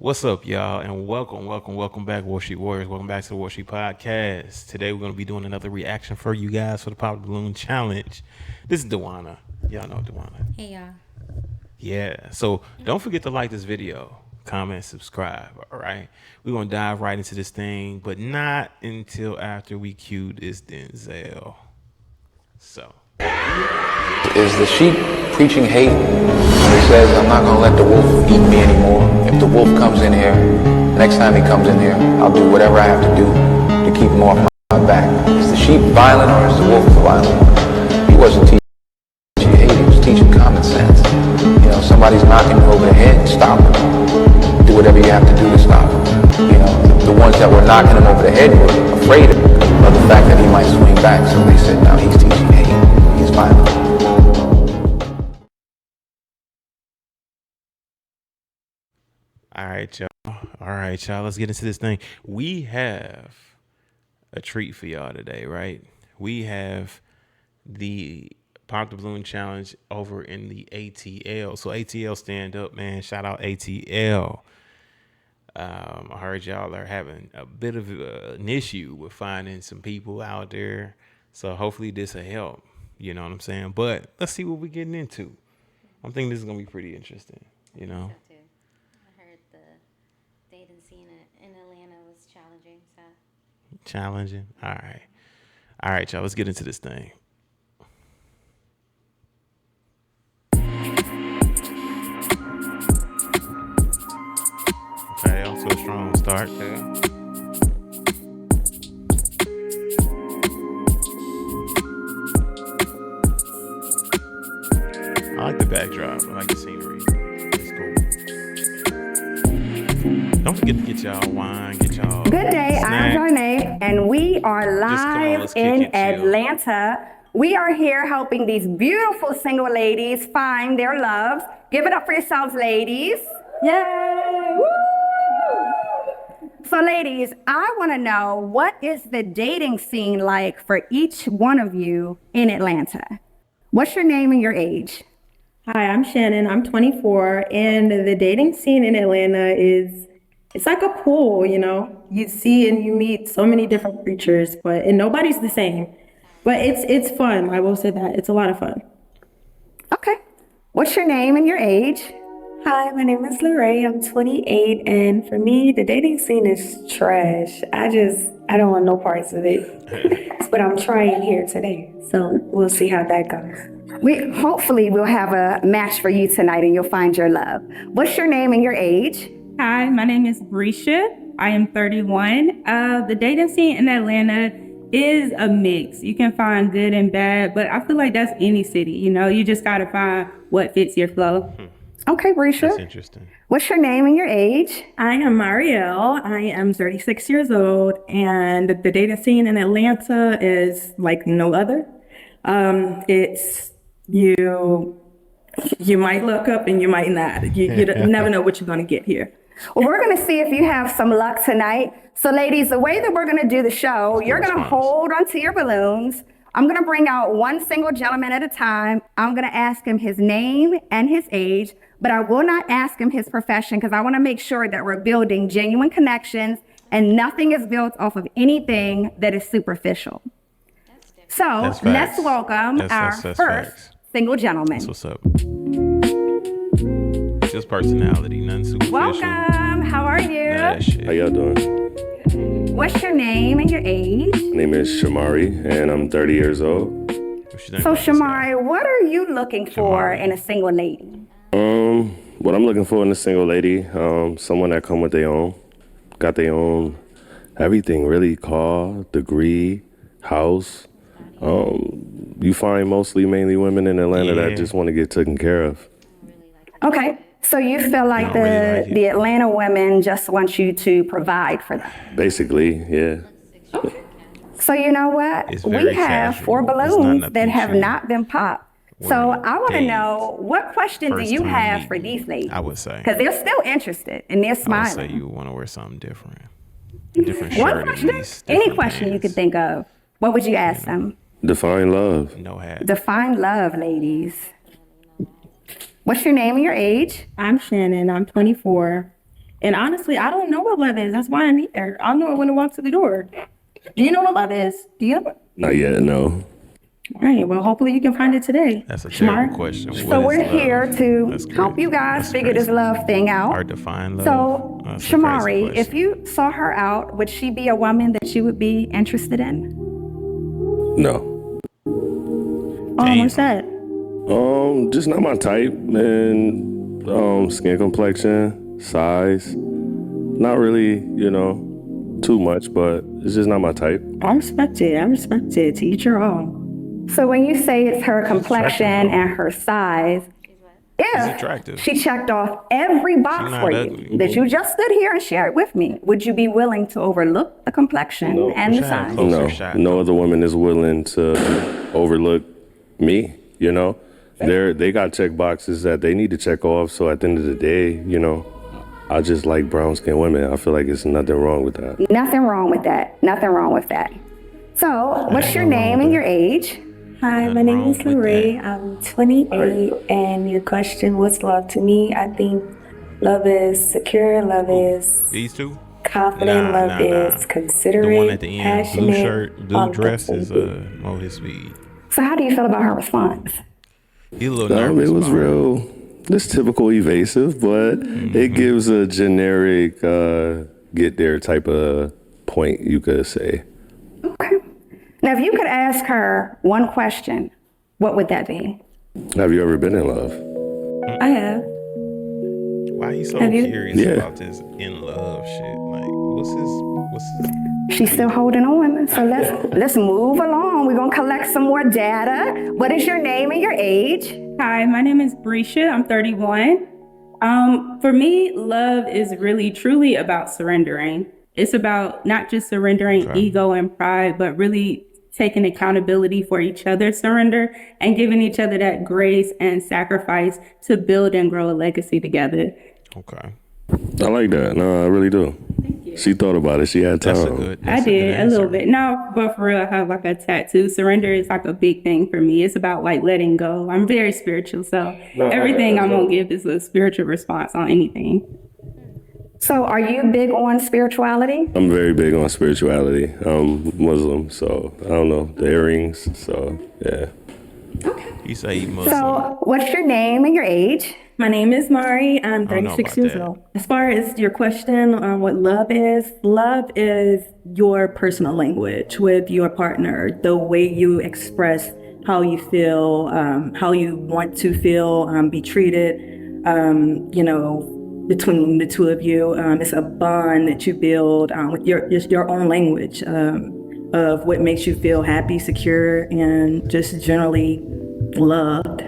What's up, y'all, and welcome back, Warsheet Warriors. Welcome back to the Warsheet Podcast. Today we're gonna be doing another reaction for you guys for the Pop Balloon Challenge. This is Dewana. Y'all know Dewana. Hey y'all. Yeah. So don't forget to like this video, comment, subscribe. All right. We're gonna dive right into this thing, but not until after we cue this Denzel. So Is the sheep preaching hate when he says, I'm not going to let the wolf eat me anymore? If the wolf comes in here, next time he comes in here, I'll do whatever I have to do to keep him off my back. Is the sheep violent or is the wolf the violent one? He wasn't teaching hate, he was teaching common sense. You know, somebody's knocking you over the head, stop him. Do whatever you have to do to stop him. You know, the ones that were knocking him over the head were afraid of the fact that he might swing back, so they said, no, he's teaching hate. He's violent. all right, y'all. Let's get into this thing. We have a treat for y'all today, right? We have the Pop the Balloon Challenge over in the ATL. So ATL stand up, man. Shout out ATL. I heard y'all are having a bit of an issue with finding some people out there. So hopefully this will help. You know what I'm saying? But let's see what we're getting into. I'm thinking this is gonna be pretty interesting. You know. So too. I heard the dating scene in Atlanta was challenging. So Challenging. All right, y'all. Let's get into this thing. Okay, off to a strong start there. I like the backdrop. I like the scenery. It's cool. Don't forget to get y'all wine, get y'all Good day, I'm snack. Jarnee, and we are Just come on, live let's kick in it, chill. Atlanta. We are here helping these beautiful single ladies find their loves. Give it up for yourselves, ladies. Yay! Woo! So, ladies, I want to know, what is the dating scene like for each one of you in Atlanta? What's your name and your age? Hi, I'm Shannon. I'm 24, and the dating scene in Atlanta it's like a pool, you know. You see and you meet so many different creatures, and nobody's the same. But it's fun. I will say that. It's a lot of fun. Okay. What's your name and your age? Hi, my name is Lorraine. I'm 28, and for me, the dating scene is trash. I don't want no parts of it. But I'm trying here today, so we'll see how that goes. Hopefully we'll have a match for you tonight and you'll find your love. What's your name and your age? Hi, my name is Brisha. I am 31. The dating scene in Atlanta is a mix. You can find good and bad, but I feel like that's any city. You know, you just got to find what fits your flow. Okay, Brisha. That's interesting. What's your name and your age? I am Marielle. I am 36 years old, and the dating scene in Atlanta is like no other. It's you might look up and you might not. You never know what you're going to get here. Well, we're going to see if you have some luck tonight. So, ladies, the way that we're going to do the show, you're going to hold onto your balloons. I'm going to bring out one single gentleman at a time. I'm going to ask him his name and his age, but I will not ask him his profession because I want to make sure that we're building genuine connections and nothing is built off of anything that is superficial. So let's welcome our first single gentleman. That's what's up. Just personality, nothing superficial. Welcome. How are you? That shit. How y'all doing? What's your name and your age? My name is Shamari, and I'm 30 years old. What's your name So, about this guy? Shamari, what are you looking for in a single lady? What I'm looking for in a single lady, someone that come with their own, got their own everything, really, car, degree, house. You find mainly women in Atlanta that just want to get taken care of. Okay. So you feel like don't really like it. the Atlanta women just want you to provide for them. Basically, yeah. So you know what? It's We very have casual. four It's not balloons nothing that have you not been popped. So wanna I want to date know, what question do first you time have for meeting, these ladies? I would say. Because they're still interested and they're I would say smiling. you want to wear something different. A different One shirt at question? least. Any different question you pants. could think of. What would you ask them? Define love. No hat. Define love, ladies. What's your name and your age? I'm Shannon. I'm 24. And honestly, I don't know what love is. That's why I'm here. I'll know it when I walk to the door. Do you know what love is? Do you? Not yet, no. All right. Well, hopefully you can find it today. That's a Smart. terrible question. So we're here to help you guys figure this love thing out. Hard to find love. So, That's a crazy Shamari, question. if you saw her out, would she be a woman that you would be interested in? No. Oh, what's that? Just not my type, and skin complexion, size. Not really, too much, but it's just not my type. I respect it. I respect it. To each your own. So when you say it's her complexion and her size, if attractive. she checked off every box not for ugly. you that you just stood here and shared with me, would you be willing to overlook the complexion and the size? No other woman is willing to overlook me, They got check boxes that they need to check off, so at the end of the day, I just like brown-skinned women. I feel like it's nothing wrong with that. Nothing wrong with that. Nothing wrong with that. So what's your name and your age? Hi, my name is Lorraine. I'm 28, and your question, what's love to me? I think love is secure, love is These two? confident, love is considerate, The one at the end, passionate. blue shirt, blue all dress those is things. Mo his speed. So how do you feel about her response? He's a little nervous. It was about it. real. It's typical evasive, but it gives a generic get there type of point, you could say. Okay. Now, if you could ask her one question, what would that be? Have you ever been in love? I have. Why he so Have you? curious Yeah. about this in love shit? Like, what's his? She's still holding on. So let's move along. We're gonna collect some more data. What is your name and your age? Hi, my name is Brisha. I'm 31. For me, love is really truly about surrendering. It's about not just surrendering ego and pride, but really taking accountability for each other's surrender and giving each other that grace and sacrifice to build and grow a legacy together. Okay. I like that. No, I really do. She thought about it. She had time. I did a little bit. No, but for real, I have like a tattoo. Surrender is like a big thing for me. It's about like letting go. I'm very spiritual, so everything I'm gonna give is a spiritual response on anything. So are you big on spirituality? I'm very big on spirituality. I'm Muslim, so I don't know, the earrings, so yeah. You say you Muslim. So what's your name and your age? My name is Mari. I'm don't know 36 about years that. old. As far as your question on what love is your personal language with your partner, the way you express how you feel, how you want to feel, be treated, between the two of you. It's a bond that you build with your own language of what makes you feel happy, secure, and just generally loved.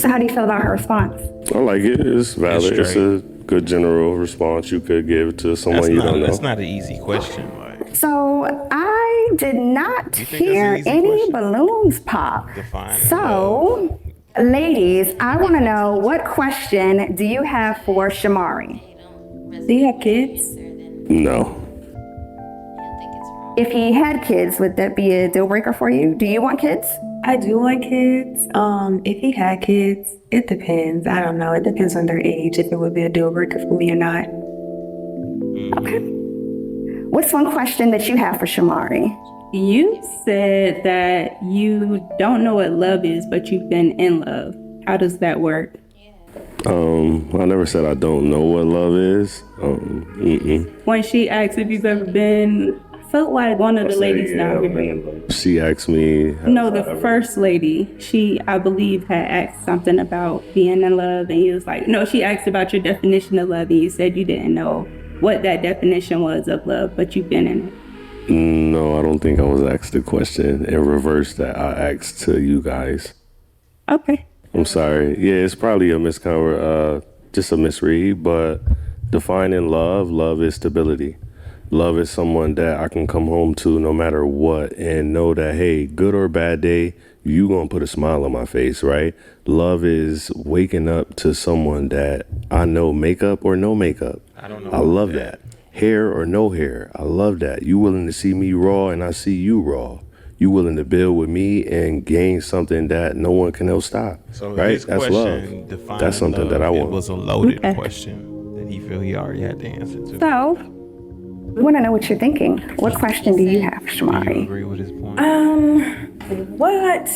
So how do you feel about her response? I like it. It's valid. It's straight. a good general response you could give to someone you don't know. That's not an easy question. Like, So I did not think that's hear an easy any question? balloons pop. Define So, ladies, I want to know, what question do you have for Shamari? Do you have kids? No. If he had kids, would that be a deal breaker for you? Do you want kids? I do want kids. If he had kids, it depends. I don't know. It depends on their age, if it would be a deal breaker for me or not. Okay. What's one question that you have for Shamari? You said that you don't know what love is, but you've been in love. How does that work? I never said I don't know what love is. When she asked if you've ever been, I felt like one of the ladies now. She asked me. No, the first lady, she, I believe, had asked something about being in love, and you was like, no, she asked about your definition of love, and you said you didn't know what that definition was of love, but you've been in it. No, I don't think I was asked the question in reverse that I asked to you guys. Okay. I'm sorry. Yeah, it's probably just a misread, but defining love is stability. Love is someone that I can come home to no matter what and know that, hey, good or bad day, you gonna put a smile on my face, right? Love is waking up to someone that I know, makeup or no makeup. I don't know. I love that. Hair or no hair. I love that. You willing to see me raw and I see you raw. You willing to build with me and gain something that no one can else stop. So right? his That's question love. defined That's something love. that I It want. was a loaded question. He feel he already had the answer to. So, we want to know what you're thinking. What question do you have, Do you Shamari? agree with his point? What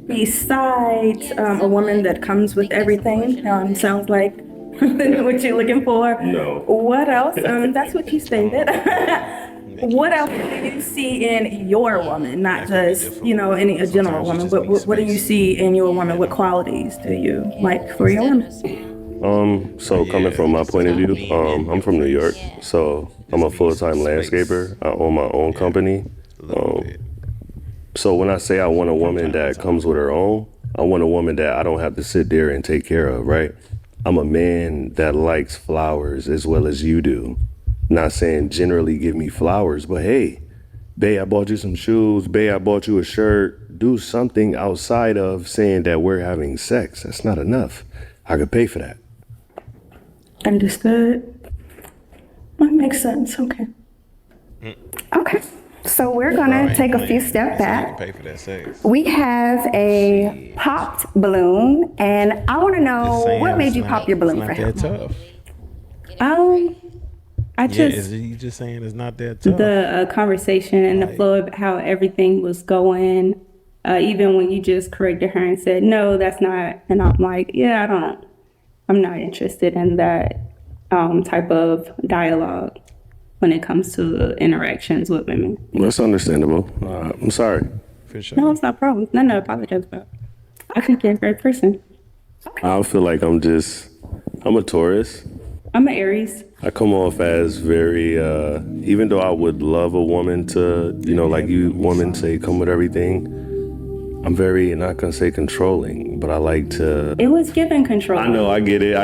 besides a woman that comes with everything sounds like what you're looking for? No. What else? That's what you stated. What else do you see in your woman? Not just, any a general woman, but what do you see in your woman? What qualities do you like for your woman? So coming from my point of view, I'm from New York, so I'm a full-time landscaper. I own my own company. So when I say I want a woman that comes with her own, I want a woman that I don't have to sit there and take care of, right? I'm a man that likes flowers as well as you do. Not saying generally give me flowers, but hey, babe, I bought you some shoes. Babe, I bought you a shirt. Do something outside of saying that we're having sex. That's not enough. I could pay for that. Understood. That makes sense. Okay. Okay. So we're going to take a few steps So you back. can pay for that sex. We have a popped balloon, and I want to know what made you pop your balloon for him. It's not that tough. I Yeah, just is you just saying it's not that tough? the conversation and the flow of how everything was going. Even when you just corrected her and said, no, that's not. And I'm like, yeah, I'm not interested in that type of dialogue when it comes to interactions with women. That's understandable. I'm sorry. For sure. No, it's not a problem. It's nothing to apologize about. I think you're a great person. I feel like I'm a Taurus. I'm an Aries. I come off as very, even though I would love a woman to, like you women say, come with everything. I'm very, not gonna say controlling, but I like to. It was given control. I know, I get it.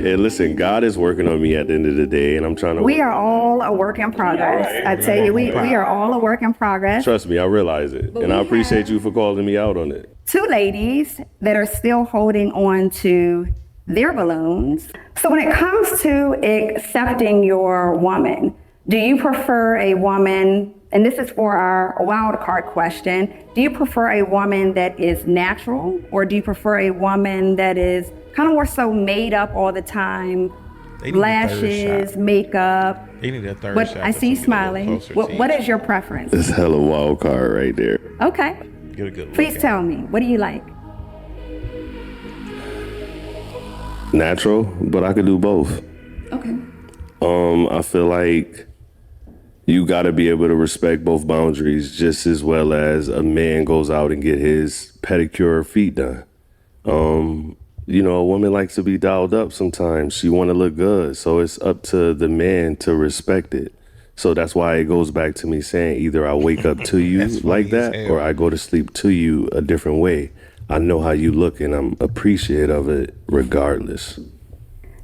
And listen, God is working on me at the end of the day, and I'm trying to. We are all a work in progress. I tell you, we are all a work in progress. Trust me, I realize it, and I appreciate you for calling me out on it. Two ladies that are still holding on to their balloons. So when it comes to accepting your woman, do you prefer a woman, and this is for our wild card question, do you prefer a woman that is natural, or do you prefer a woman that is kind of more so made up all the time, They need a third lashes, shot. makeup? They need a third What shot. I see you smiling. What is your preference? It's hella wild card right there. Okay, Get a good look please at tell me, what do you like? Natural, but I could do both. Okay. I feel like you got to be able to respect both boundaries just as well as a man goes out and get his pedicure or feet done. A woman likes to be dialed up sometimes. She want to look good. So it's up to the man to respect it. So that's why it goes back to me saying either I wake up to you like that or I go to sleep to you a different way. I know how you look and I'm appreciative of it regardless.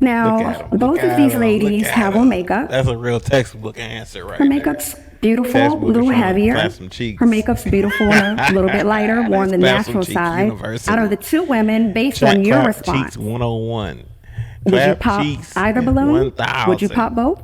Now, both of these ladies have on makeup. That's a real textbook answer right Her there. makeup's beautiful, a Textbook little is trying to heavier. clasp some cheeks. Her makeup's beautiful, and a little bit lighter, more on the Clasp some natural cheeks side. university. Out of the two women, based Clap on your cheeks response, 101. would you Clap pop cheeks either balloon? 1000. Would you pop both?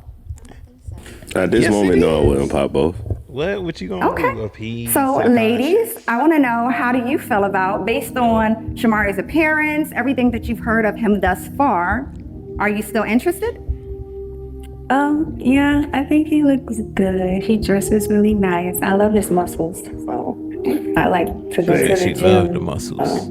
At this Yes, moment, it no, I is. wouldn't pop both. What you gonna do? A piece? So, ladies, I want to know, how do you feel about, based on Shamari's appearance, everything that you've heard of him thus far, are you still interested? Yeah, I think he looks good. He dresses really nice. I love his muscles, so I like to go to the She gym. loved the muscles.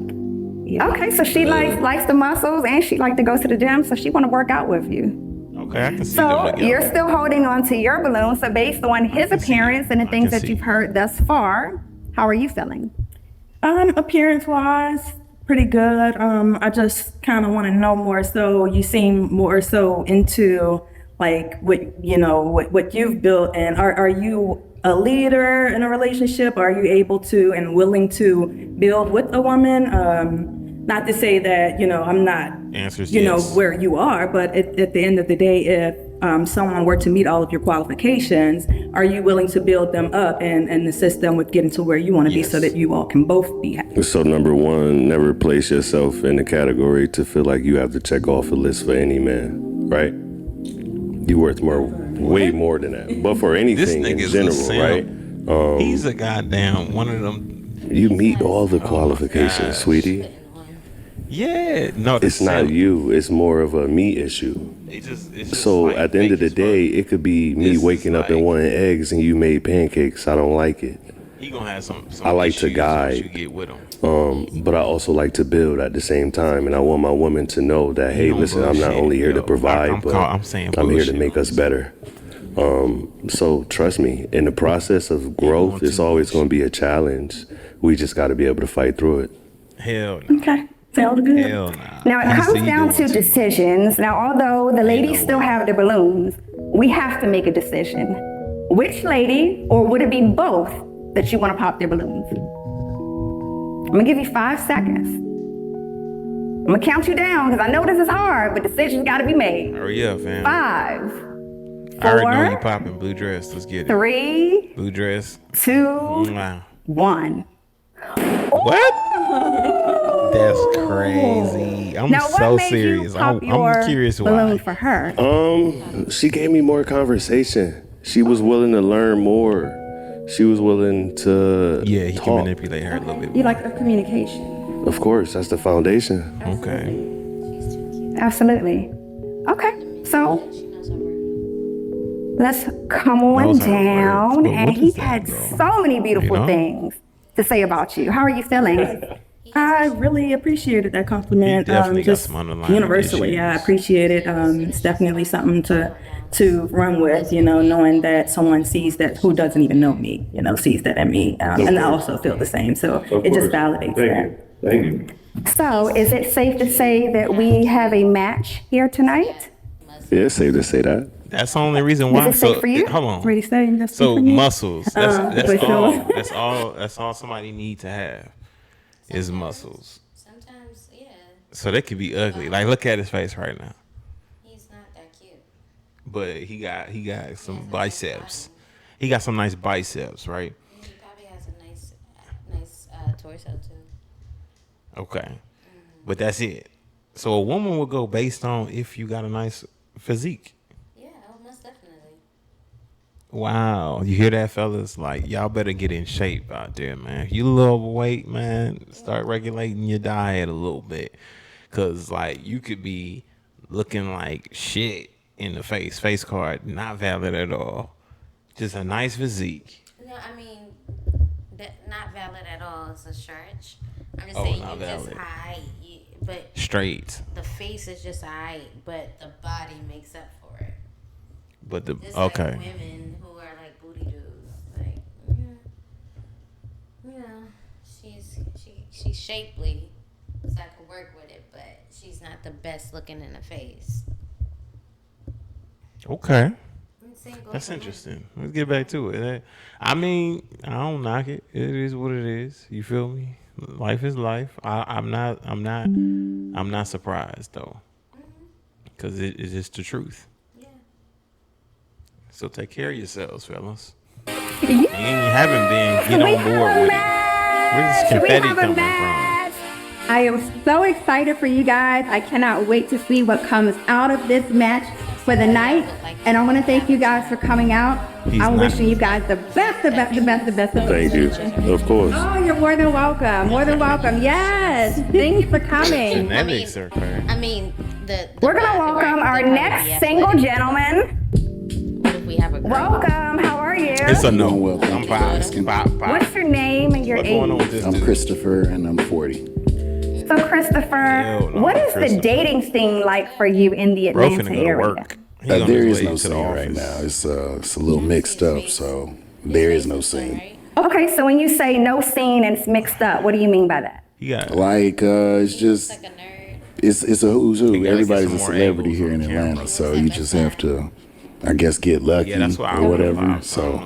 Yeah. Okay, so she likes the muscles, and she like to go to the gym, so she want to work out with you. Okay, I can see them So together. you're still holding on to your balloon. So based on his appearance and the things that you've heard thus far, how are you feeling? Appearance-wise, pretty good. I just kind of want to know more. So you seem more so into like what you've built, and are you a leader in a relationship? Are you able to and willing to build with a woman? Not to say that, I'm not, Answer's yes. where you are, but at the end of the day, if someone were to meet all of your qualifications, are you willing to build them up and assist them with getting to where you want to be so that you all can both be happy? So number one, never place yourself in a category to feel like you have to check off a list for any man, right? You worth way more than that. But for anything in nigga's a general, simp. right? He's a goddamn one of them. You meet all the qualifications, gosh. sweetie. Yeah, no, It's not you. It's more of a me issue. It's just So like at the end of the fake as day, fuck. it could be me This is waking up and like- wanting eggs and you made pancakes. I don't like it. He gonna have some I like to issues once you guide. get with him. But I also like to build at the same time, and I want my woman to know that, hey, don't listen, I'm not bullshit, only here to yo. provide, I'm but I'm saying I'm here to bullshit. make us better. So trust me, in the process of growth, doing it's too always much. going to be a challenge. We just got to be able to fight through it. Hell no. Okay, sounds good. Hell no. Now it comes down to decisions. Now, although the ladies still have the balloons, we have to make a decision. Which lady, or would it be both, that you want to pop their balloons? I'm gonna give you 5 seconds. I'm gonna count you down because I know this is hard, but decisions got to be made. Hurry up, fam. 5, I already know you 4, popping blue dress. Let's get it. 3, Blue dress. 2, Wow. 1. What? That's crazy. I'm Now, what so made serious. you pop I'm your curious balloon why. for her? She gave me more conversation. She was willing to learn more. She was willing to Yeah, he can talk. manipulate her a little bit You more. like the communication. Of course, that's the foundation. Okay. Absolutely. Okay, so She knows her worth. let's come on Knows how it down. works. But And what he is that, had bro? so many beautiful You know? things to say about you. How are you feeling? I really appreciated that compliment. He definitely got Just some underlying universally, issues. yeah, I appreciate it. It's definitely something to run with, knowing that someone sees that who doesn't even know me, sees that in me, and I also feel the same. So it just validates that. Thank you. So, is it safe to say that we have a match here tonight? Yeah, it's safe to say that. That's the only reason why. it safe for you? Hold on. Ready to say just So for me? muscles. That's for all. sure. That's all somebody need to have is muscles. Sometimes, yeah, So they could be ugly. Like look at his face right now. he's not that cute. But he got some biceps. He got some nice biceps, right? He probably has a nice torso too. Okay. But that's it. So a woman will go based on if you got a nice physique. Yeah, oh, most definitely. Wow. You hear that, fellas? Like, y'all better get in shape out there, man. If you a little overweight, man, start regulating your diet a little bit. Because, like, you could be looking like shit in the face card, not valid at all. Just a nice physique. No, I mean, that not valid at all. It's a stretch. I'm just Oh, saying not you just valid. high, but Straight. the face is just high, but the body makes up for it. But the, It's okay. like women who are like booty dudes, like she's shapely, so I can work with it, but she's not the best looking in the face. Okay. I'm saying go That's for it. interesting. Let's get back to it. I mean, I don't knock it. It is what it is. You feel me? Life is life. I'm not surprised though, because it is just the truth. Yeah. So take care of yourselves, fellas. And you haven't been. Get We on board have a with it. match! Where's this We confetti have a coming from? match! I am so excited for you guys. I cannot wait to see what comes out of this match for the night. And I want to thank you guys for coming out. He's I'm not- wishing you guys the best. Thank you. Of course. Oh, you're more than welcome. More than welcome. Yes. Thank you for coming. Genetics are crazy. I mean, the We're going to body, welcome right, our the body, next yeah, single but gentleman. What if we have a girl? Welcome. How are you? It's a no. Well, thank I'm you for asking. pop. What's your name and your What's going on age? with this I'm dude? Christopher and I'm 40. So, Christopher, Hell no, what is the Christopher. dating scene like for you in the Bro Atlanta finna go to area? work. He on There his is way no to the scene right office. now. It's a little mixed up, so there is no scene. Right? Okay, so when you say no scene and it's mixed up, what do you mean by that? He got Like it's just Like a nerd. it's a who's You who. gotta get Everybody's some a more celebrity angles here on in the camera. Atlanta, so you just have to, I guess, get lucky Yeah, that's what I or would whatever. have. So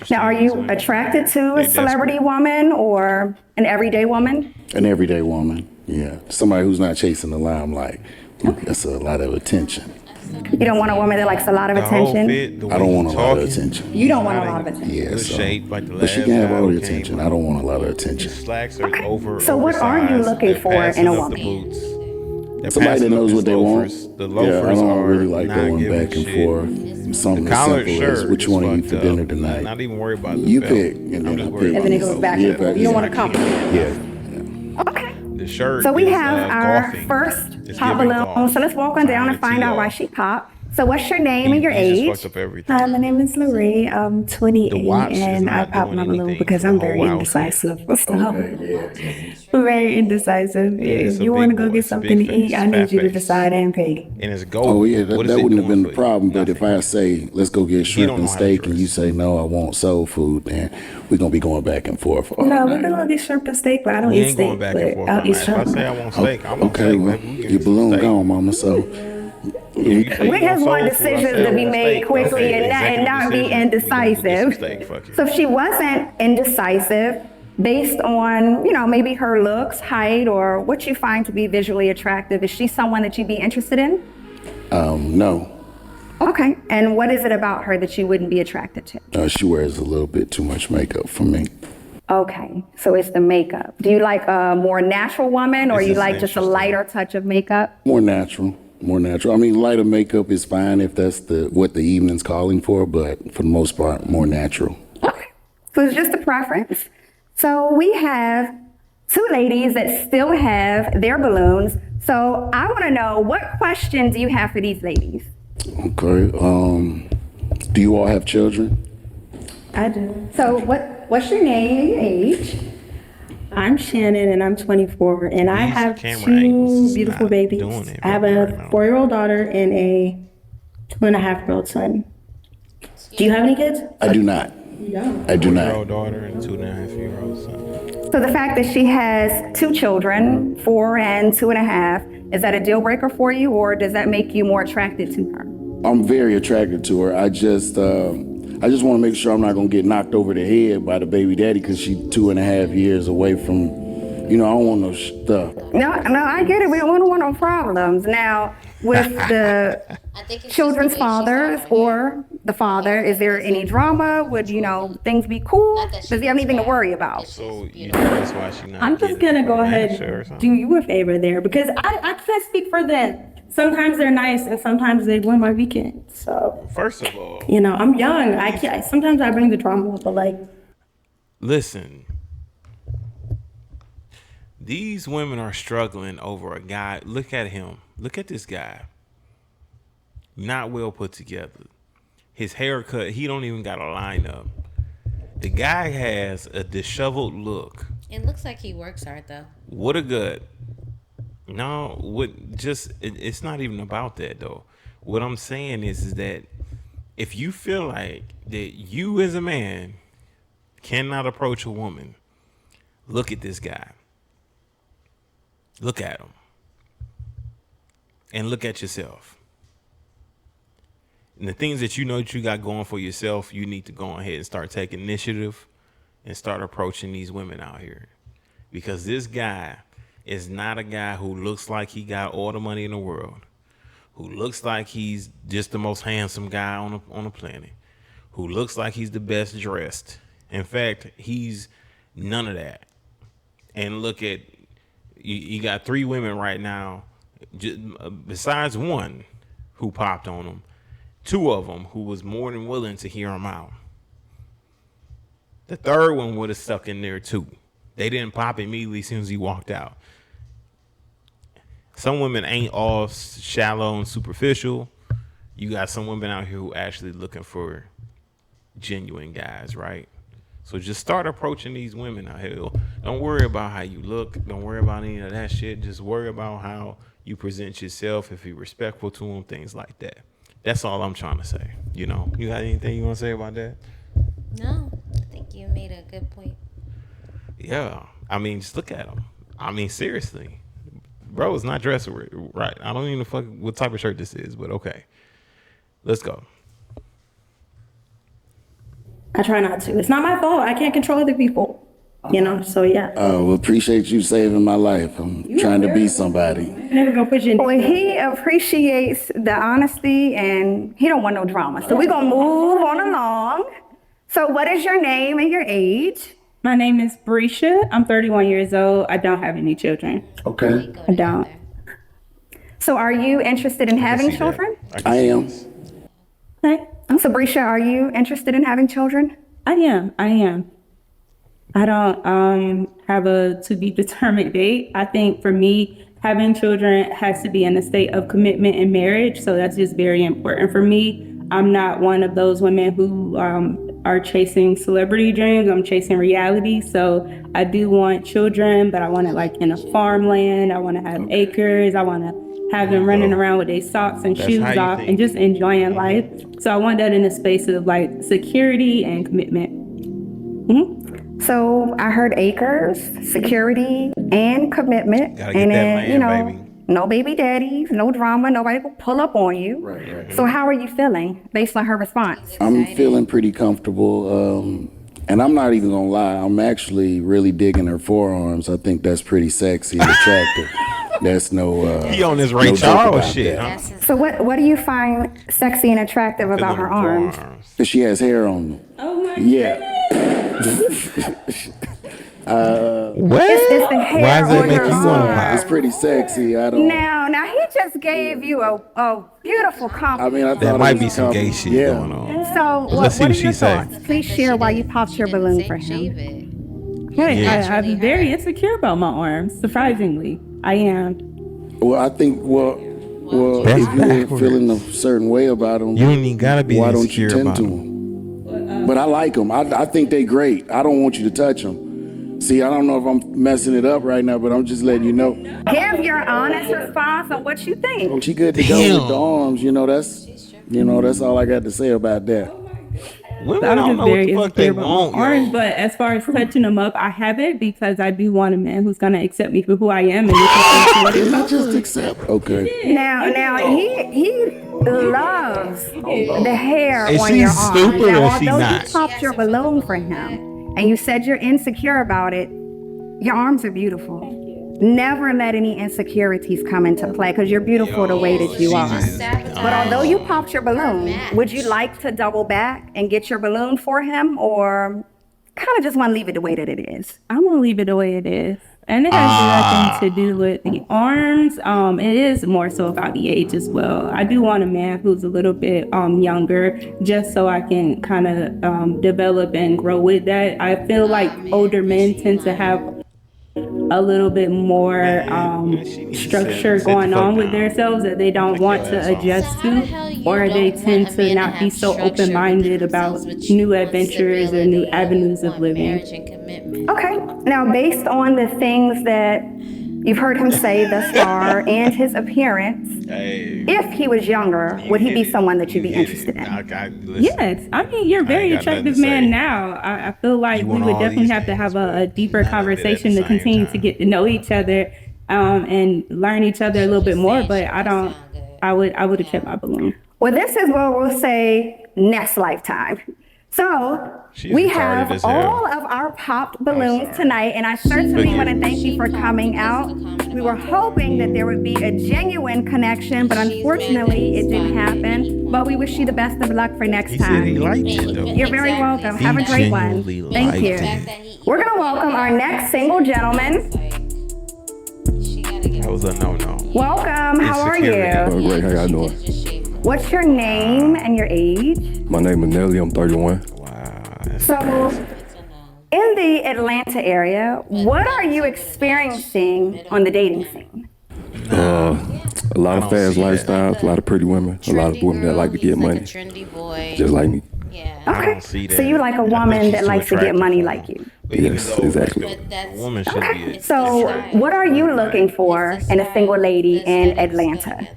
Now, are you attracted to a celebrity woman or an everyday woman? an everyday woman, yeah, somebody who's not chasing the limelight. That's a lot of attention. You don't want a woman that likes a lot of attention? I don't want a lot of attention. You don't want a lot of attention. Yeah, Good so shape, like the but she last can have guy all the who came attention. up. I don't want a lot of attention. Slacks are over. So what are you oversized. looking They're for in a passing up woman? The boots. They're Somebody passing that up knows his what they want. loafers. The Yeah, loafers I don't are really like not going giving back and shit. forth. Something The as collared simple as shirt which is one you eat fucked for up. dinner tonight. Not even worried about the You belt. pick, and I'm then just I worried pick. And then it goes back. Yeah, You don't want to exactly. compliment. Yeah. Okay. The shirt. So we is, have our golfing. first It's pop giving balloon. golf. So let's walk on down and Trying find to out tee why off. she popped. So what's your name and your He age? just fucked up everything. Hi, my name is Lorraine. I'm The 28 watch is and I not popped doing my balloon anything because for I'm the very whole outfit. indecisive. So, very indecisive. Yeah, it's If a you big want to go boy. get It's a something big to eat, face, I fat need you to face. decide and pay. And it's gold. Oh yeah, What is that it wouldn't have doing been the for you? problem. But if Nothing. I say let's go get shrimp don't and know how to steak, and you dress. say no, I want soul food, then we're gonna be going back and forth. all No, we night. can go get shrimp and steak, but I don't We eat ain't going steak. back and But forth I'll on eat that. If I shrimp. say I want steak, I want Okay, steak, well, baby. We your get some balloon steak. gone, mama. So You say We you just want soul food, I decisions say I to be want made steak. quickly Okay, and not be executive decision. We gonna go get some indecisive. steak, fuck it. So if she wasn't indecisive based on, maybe her looks, height, or what you find to be visually attractive, is she someone that you'd be interested in? no, Okay. And what is it about her that you wouldn't be attracted to? she wears a little bit too much makeup for me. Okay. So it's the makeup. Do you like a more natural woman, or This you is like just a interesting. lighter touch of makeup? More natural, more natural. I mean, lighter makeup is fine if that's what the evening's calling for, but for the most part, more natural. Okay. So it's just a preference. So we have two ladies that still have their balloons. So I want to know, what question do you have for these ladies? Okay. Do you all have children? I do. So what's your name and your age? I'm Shannon and I'm 24 and I These have camera angles two is beautiful not babies. doing it I have right a now. 4-year-old daughter and a 2.5-year-old son. Do you have any kids? I do not. I do not. 4-year-old daughter and 2.5-year-old son. So the fact that she has two children, 4 and 2.5, is that a deal breaker for you, or does that make you more attracted to her? I'm very attracted to her. I just want to make sure I'm not gonna get knocked over the head by the baby daddy because she's 2.5 years away from. I don't want no stuff. No, I get it. We don't want no problems. Now, with the I think it's children's just the way she's fathers already. or the father, is there any drama? Would, things be cool? Not that she Does he have looks anything to bad. worry about? It's So just you know beautiful. that's why she not. I'm just getting gonna go an ahead answer or and something. do you a favor there because I can't speak for them. Sometimes they're nice and sometimes they ruin my weekend. So, First of all, I'm young. I can't, sometimes I bring the drama, but listen. These women are struggling over a guy. Look at him. Look at this guy. Not well put together. His haircut, he don't even got a lineup. The guy has a disheveled look. It looks like he works hard though. What a gut. No, it's not even about that though. What I'm saying is that if you feel like that you as a man cannot approach a woman, look at this guy. Look at him. And look at yourself. And the things that you know that you got going for yourself, you need to go ahead and start taking initiative and start approaching these women out here. Because this guy is not a guy who looks like he got all the money in the world, who looks like he's just the most handsome guy on the planet, who looks like he's the best dressed. In fact, he's none of that. And look at, you got 3 women right now, besides one who popped on him, 2 of them who was more than willing to hear him out. The third one would have stuck in there too. They didn't pop immediately as soon as he walked out. Some women ain't all shallow and superficial. You got some women out here who actually looking for genuine guys, right? So just start approaching these women out here. Don't worry about how you look. Don't worry about any of that shit. Just worry about how you present yourself, if you're respectful to them, things like that. That's all I'm trying to say. You got anything you want to say about that? No, I think you made a good point. Yeah. I mean, just look at him. I mean, seriously. Bro, it's not dressed right. I don't even know what type of shirt this is, but okay. Let's go. I try not to. It's not my fault. I can't control other people. So yeah. Well, appreciate you saving my life. I'm trying to be somebody. Never gonna put you in. Well, he appreciates the honesty and he don't want no drama. So we're going to move on along. So what is your name and your age? My name is Brisha. I'm 31 years old. I don't have any children. Okay. Go I don't. together. So are you interested in having See that. children? can I see am. this. Okay. So Brisha, are you interested in having children? I am. I don't have a to be determined date. I think for me, having children has to be in a state of commitment and marriage. So that's just very important for me. I'm not one of those women who are chasing celebrity dreams. I'm chasing reality. So I do want children, but I want it like in a farmland. I want to have acres. I want to have them running around with their socks and That's shoes how you off think. and just enjoying life. So I want that in a space of like security and commitment. So I heard acres, security, and commitment. Gotta get and that then, land, baby. no baby daddies, no drama, nobody will pull up on you. Right. So how are you feeling based on her response? I'm feeling pretty comfortable. And I'm not even gonna lie, I'm actually really digging her forearms. I think that's pretty sexy and attractive. That's no. He on this Ray no joke Charles about shit, that. huh? So what do you find sexy and attractive about her arms? Cause she has hair on them. Oh my Yeah. What? It's the hair Why does that on make your you want to arm. It's pop? pretty sexy. I don't. Now he just gave you a beautiful I compliment. mean, I thought There it might was be a some gay compliment. shit Yeah. going on. So Let's see what are what your she say. thoughts? Please share why you popped your balloon for him. Yeah. I'm very insecure about my arms. Surprisingly, I am. Well, I think That's if you're backwards. feeling a certain way about them, You don't even gotta be why don't you insecure tend about to 'em. them? But I like them. I think they great. I don't want you to touch them. See, I don't know if I'm messing it up right now, but I'm just letting you know. Give your honest response on what you think. She good to go Damn. with the arms. That's all I got to say about that. Women I'm don't just know what very the fuck insecure they about want, my arms, yo. but as far as touching them up, I haven't because I do want a man who's gonna accept me for who I am and listen to what it Not just accept. Okay. Now he loves the hair Is on she your arm. stupid Now, or she although not? you popped your balloon for him and you said you're insecure about it, your arms are beautiful. Never let any insecurities come into play because you're beautiful the way that you are. But although you popped your balloon, would you like to double back and get your balloon for him, or kind of just want to leave it the way that it is? I'm gonna leave it the way it is. And it has nothing to do with the arms. It is more so about the age as well. I do want a man who's a little bit younger, just so I can kind of develop and grow with that. I feel like older men tend to have a little bit more she needs to structure sit the going fuck on with down. themselves that they don't want your to ass off. adjust So how the to, hell you or they don't tend want a to man not to be have so structure open-minded with about themselves, but new you want adventures and new stability, avenues you of want living. marriage and commitment. Okay. Now, based on the things that you've heard him say thus far and his appearance, Hey. if he was younger, would he be someone that you'd be You hit interested it. in? Listen, Yes, I mean you're a very ain't got nothing attractive to say. man now. I feel like You we want would all definitely these have to have things, a deeper but not at the conversation to same continue to time. get to know each other and learn each other a little bit more. But I don't. I would have kept my balloon. Well, this is what we'll say next lifetime. So She's we retarded have as hell. all of our popped balloons sorry. tonight, and I certainly Thank want to you. thank you for coming out. We were hoping that there would be a genuine connection, but unfortunately it didn't happen. But we wish you the best of luck for next He said he time. liked it though. You're very welcome. He Have a great one. genuinely Thank liked you. it. We're gonna welcome our next single gentleman. That was a no-no. Welcome. How are Insecurity. you? Great, how y'all doing? What's your name and your age? My name is Nelly, I'm 31. Wow. So, in the Atlanta area, what are you experiencing on the dating scene? A lot of don't fast see that. lifestyles, a lot of pretty women, a lot of women that like to get money, Trendy boy. just like me. Yeah. I Okay. don't see that. So you like a I think woman she's that too likes to get attractive money for like him. you. But even Yes, though, exactly. like, But that's a woman should be. So, what are you looking for in a single lady in Atlanta?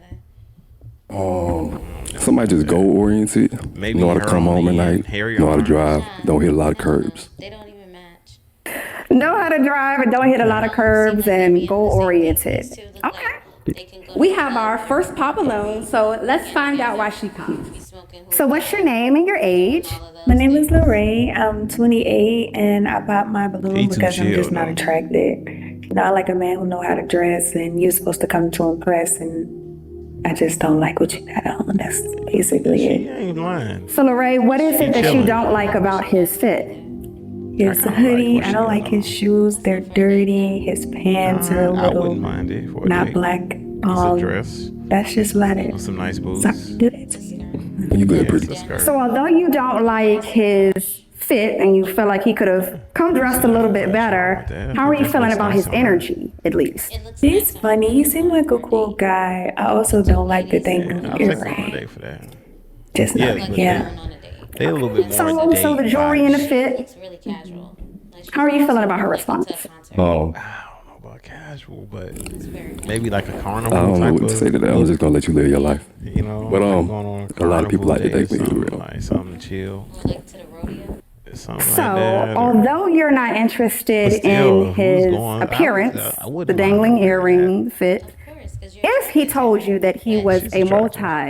Somebody just goal oriented, Maybe know how to her come home at only night, hairy know how to arms. drive, don't hit a lot of curbs. They don't even match. Know how to drive and don't hit a lot of curbs and goal oriented. Okay. We have our first pop balloon, so let's find out why she comes. So, what's your name and your age? My name is Lorraine. I'm 28, and I popped my He balloon too because I'm chill, just not though. attracted. You know, I like a man who know how to dress, and you're supposed to come to impress, and I just don't like what you got on. That's basically She it. ain't lying. So, Lorraine, what is it that you chillin'. don't like about his fit? Here's the hoodie. I don't like his shoes. They're dirty. His pants are a I little wouldn't mind it for a not date. black. It's a dress. That's just about it. Some nice boots. Sorry, do that to you. You good, Yes, pretty. a skirt. So, although you don't like his fit and you feel like he could have come dressed a little bit better, how are you feeling about his energy, at least? He's funny. He seemed like a cool guy. I also don't like the thing. I'll take him on a date for that. Just not, but yeah. They a little bit more So the jewelry and the fit, It's really casual. Like, how are you feeling about her response? I don't know about casual, but maybe like a carnival. I don't know type what to of say to that. I'm just gonna let you live your life. You know, But like going on a lot of people like to carnival take me day or to something, real. like something chill. Like to the rodeo. Something So, like that. although you're not interested But still, in who's his going- appearance, I wouldn't the mind dangling doing that. earring, the fit, Of course, because you're if he told you that he was she's a attractive.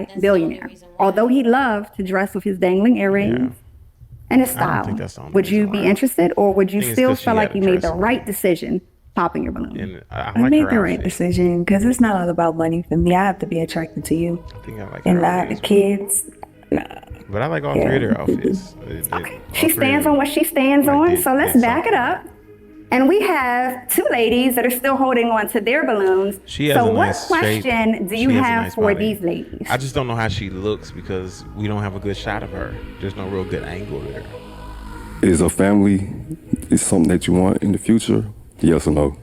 multi-billionaire, although he loved to dress with his dangling earrings and his I don't style, think that's the only would you reason be why. interested, or would you I think it's still 'cause she feel like had you a made the dress on. right decision popping your balloon? And I I like made her the right outfit. decision because it's not all about money for me. I have to be attracted to you I think I like and her not the outfit. kids. Nah. But I like all three of their outfits. She stands on what she stands on, so let's back it up. And we have two ladies that are still holding on to their balloons. She has so a what nice question shape. do you She has a have nice for body. these ladies? I just don't know how she looks because we don't have a good shot of her. There's no real good angle there. Is a family is something that you want in the future? Yes or no?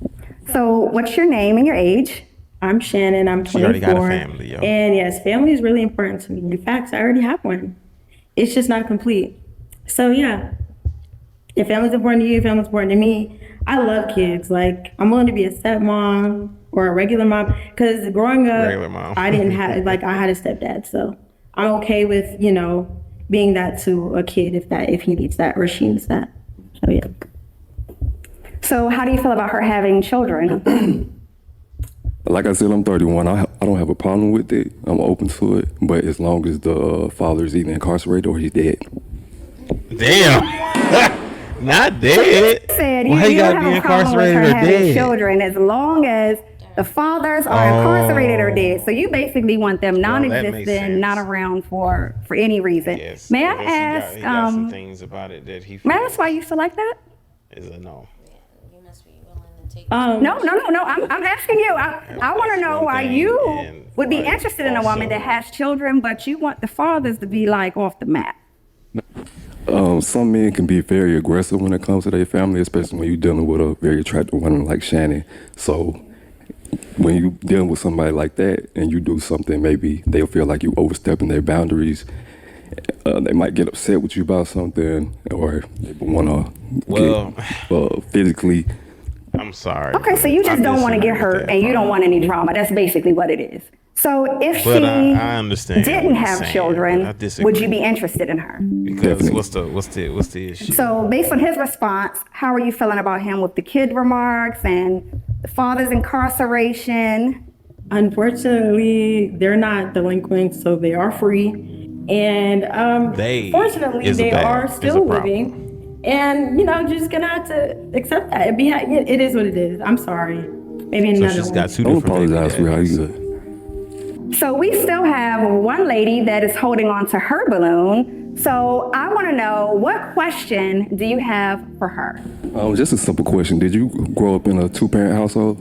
So what's your name and your age? I'm Shannon. I'm 24. She already got a family, yo. And yes, family is really important to me. In fact, I already have one. It's just not complete. So yeah, if family's important to you, family's important to me. I love kids. Like, I'm willing to be a stepmom or a regular mom. Because growing up, Regular mom. I didn't have, like, I had a stepdad. So I'm okay with, you know, being that to a kid if he needs that or she needs that. So yeah. So how do you feel about her having children? Like I said, I'm 31. I don't have a problem with it. I'm open to it. But as long as the father is either incarcerated or he's dead. Damn. Not dead. Said Why you you gotta don't be have a problem with incarcerated her or having dead? children as long as the fathers are incarcerated or dead. So you basically want them that makes non-existent, sense. not around for any reason. Yes. May I guess ask? He got some things about it that he May I feels ask why you feel like that? is a no. You must be willing to take. No. I'm asking you. I want to know one why thing, you and would be like, interested in a woman also- that has children, but you want the fathers to be like off the map. Some men can be very aggressive when it comes to their family, especially when you're dealing with a very attractive woman like Shannon. So when you're dealing with somebody like that and you do something, maybe they'll feel like you overstepping their boundaries. They might get upset with you about something, or they want to get physically. I'm sorry. Okay, so you just don't want to get hurt and you don't want any drama. That's basically what it is. So if But she I understand didn't what you're have saying, children, but I disagree. would you be interested in her? Because Definitely. what's the issue? So based on his response, how are you feeling about him with the kid remarks and the father's incarceration? Unfortunately, they're not delinquent, so they are free. And They fortunately, is a they bad- are is a still problem. living. And, you know, just gonna have to accept that. It is what it is. I'm sorry. Maybe So another she's one. got two Don't different apologize for how daddies. you good. So we still have one lady that is holding on to her balloon. So I want to know, what question do you have for her? Just a simple question. Did you grow up in a two-parent household?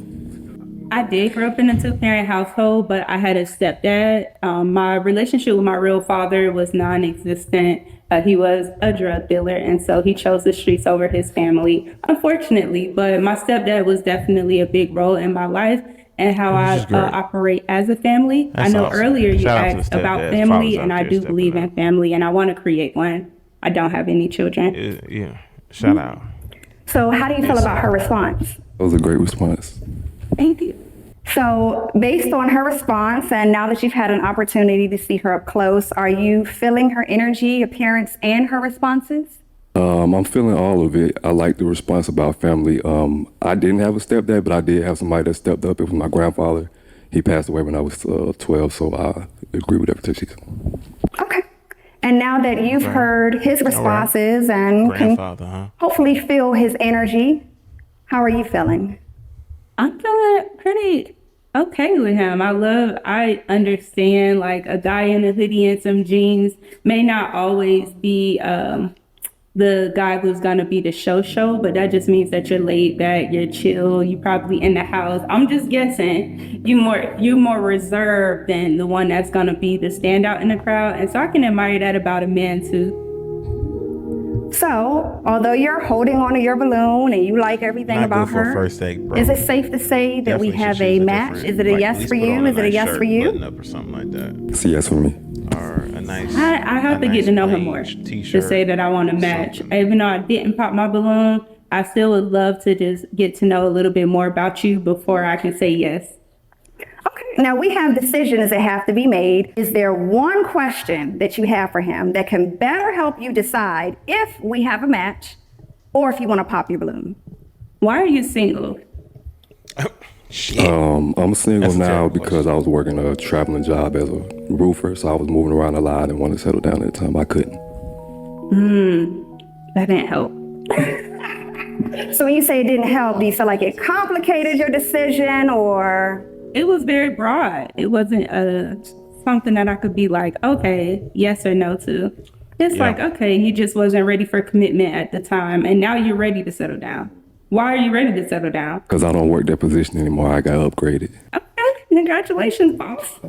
I did grow up in a two-parent household, but I had a stepdad. My relationship with my real father was non-existent. He was a drug dealer, and so he chose the streets over his family, unfortunately. But my stepdad was definitely a big role in my life and how I operate as a family. That's I know awesome. earlier you Shout out to asked the about stepdads, family, fathers and out I there do stepping believe in up. family, and I want to create one. I don't have any children. Yeah. Shout out. So how do you feel about her response? That was a great response. Thank you. So based on her response, and now that you've had an opportunity to see her up close, are you feeling her energy, appearance, and her responses? I'm feeling all of it. I like the response about family. I didn't have a stepdad, but I did have somebody that stepped up. It was my grandfather. He passed away when I was 12, so I agree with everything she said. Okay. And now that you've heard his responses and can Grandfather, huh? hopefully feel his energy, how are you feeling? I'm feeling pretty okay with him. I understand, like, a guy in a hoodie and some jeans may not always be the guy who's gonna be the show, but that just means that you're laid back, you're chill, you probably in the house. I'm just guessing you more reserved than the one that's gonna be the standout in the crowd. And so I can admire that about a man too. So, although you're holding on to your balloon and you like everything Not about good for a her, first date, bro. is it safe to say that we Definitely have should a choose match? different, Is it a like, at yes least for put on you? a Is it a nice yes shirt, for you? button up or something like that, It's a yes for me. or a nice. I have to get to know her more to say that I want to match. Even though I didn't pop my balloon, I still would love to just get to know a little bit more about you before I can say yes. Okay. Now we have decisions that have to be made. Is there one question that you have for him that can better help you decide if we have a match or if you want to pop your balloon? Why are you single? Shit. I'm single That's a now terrible because I was working a traveling job as a roofer, so I was moving around a lot and wanted to settle down at the time. I couldn't. That didn't help. So when you say it didn't help, do you feel like it complicated your decision or? It was very broad. It wasn't something that I could be like, okay, yes or no to. It's like, okay, you just wasn't ready for commitment at the time, and now you're ready to settle down. Why are you ready to settle down? Because I don't work that position anymore. I got upgraded. Okay, congratulations, boss.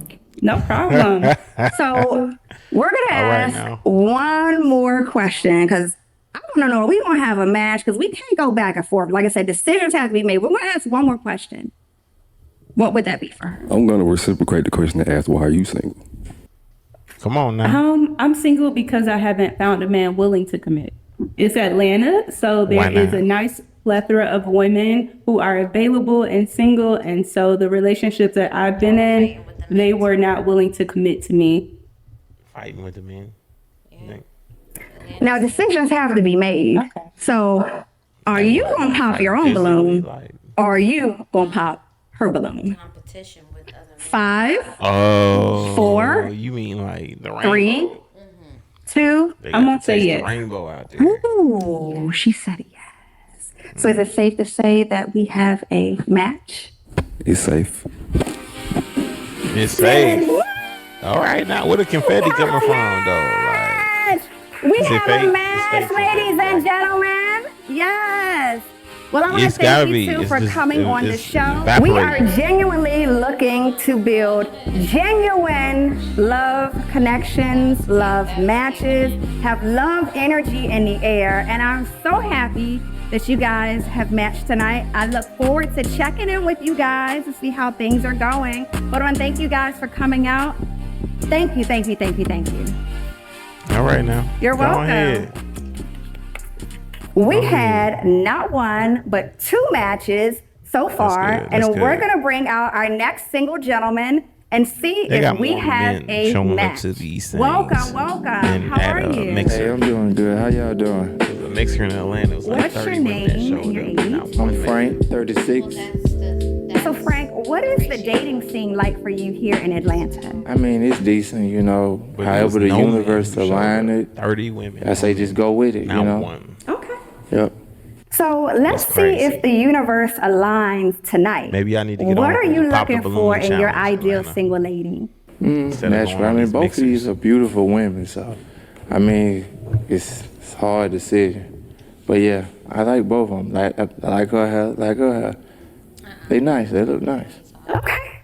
No problem. So we're going to right, ask now. one more question because I want to know, we don't have a match because we can't go back and forth. Like I said, decisions have to be made. We're going to ask one more question. What would that be for her? I'm going to reciprocate the question and ask, why are you single? Come on now. I'm single because I haven't found a man willing to commit. It's Atlanta, so Why there is not? a nice plethora of women who are available and single, and so the relationships that I've been in, they were not willing to commit to me. Fighting with the men. Now, decisions have to be made. Okay. So are you going to pop your own balloon or are you going to pop her balloon? Competition with other men. 5, Oh. 4, You mean like the rainbow? 3, 2. They I'm got gonna to say taste the yes. rainbow out there. Ooh, she said yes. So is it safe to say that we have a match? It's safe. It's safe. All right, now where the confetti coming from, though? Like, We Is it have fake? a It's match, fake. ladies and gentlemen. Yes. Well, I want to It's gotta thank you be. two It's for just- coming on the it's show. We are evaporating. genuinely looking to build genuine love connections, love matches, have love energy in the air. And I'm so happy that you guys have matched tonight. I look forward to checking in with you guys to see how things are going. But I want to thank you guys for coming out. Thank you, thank you, thank you, thank you. all right now. You're Go welcome. ahead. We had not one, but 2 matches so far. good, And that's we're good. going to bring out our next single gentleman and see They if got we more have men a showing up match. to these things Welcome, welcome. than How at are a you? mixer. Hey, I'm doing good. How y'all doing? The mixer in Atlanta was like What's 30 your women that name showed and your up. Not age? one I'm man. Frank, 36. So, Frank, what is the dating scene like for you here in Atlanta? I mean, it's decent, you know. But there However was the no man universe who showed align up. it, 30 women. I say just go with it, Not you know. one. Okay. Yep. So let's That's see crazy. if the universe aligns tonight. Maybe I need to get What on are you the Pop the looking Balloon for in your challenge, ideal Atlanta. single lady? Instead of Naturally. going I on mean, these both of these mixers. are beautiful women, so I mean, it's hard decision. But yeah, I like both of them. I like her hair. They nice. They look nice. Okay.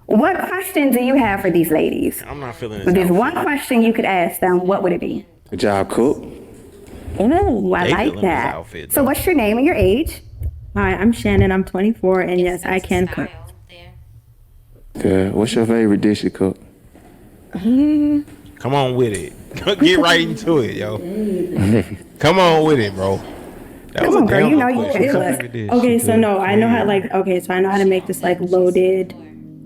What question do you have for these ladies? I'm not feeling If this. there's outfit. one question you could ask them, what would it be? Good job, cook. Ooh, I They like feeling this that. outfit, So though. what's your name and your age? Hi, I'm Shannon. I'm 24, and yes, I can cook. Good. What's your favorite dish to cook? Come on with it. Get right into it, yo. Come on with it, bro. That Come was on, a girl, damn you know good you question. can What's cook. your favorite dish? Okay, so no, I know how Yeah. so I know how to make this like loaded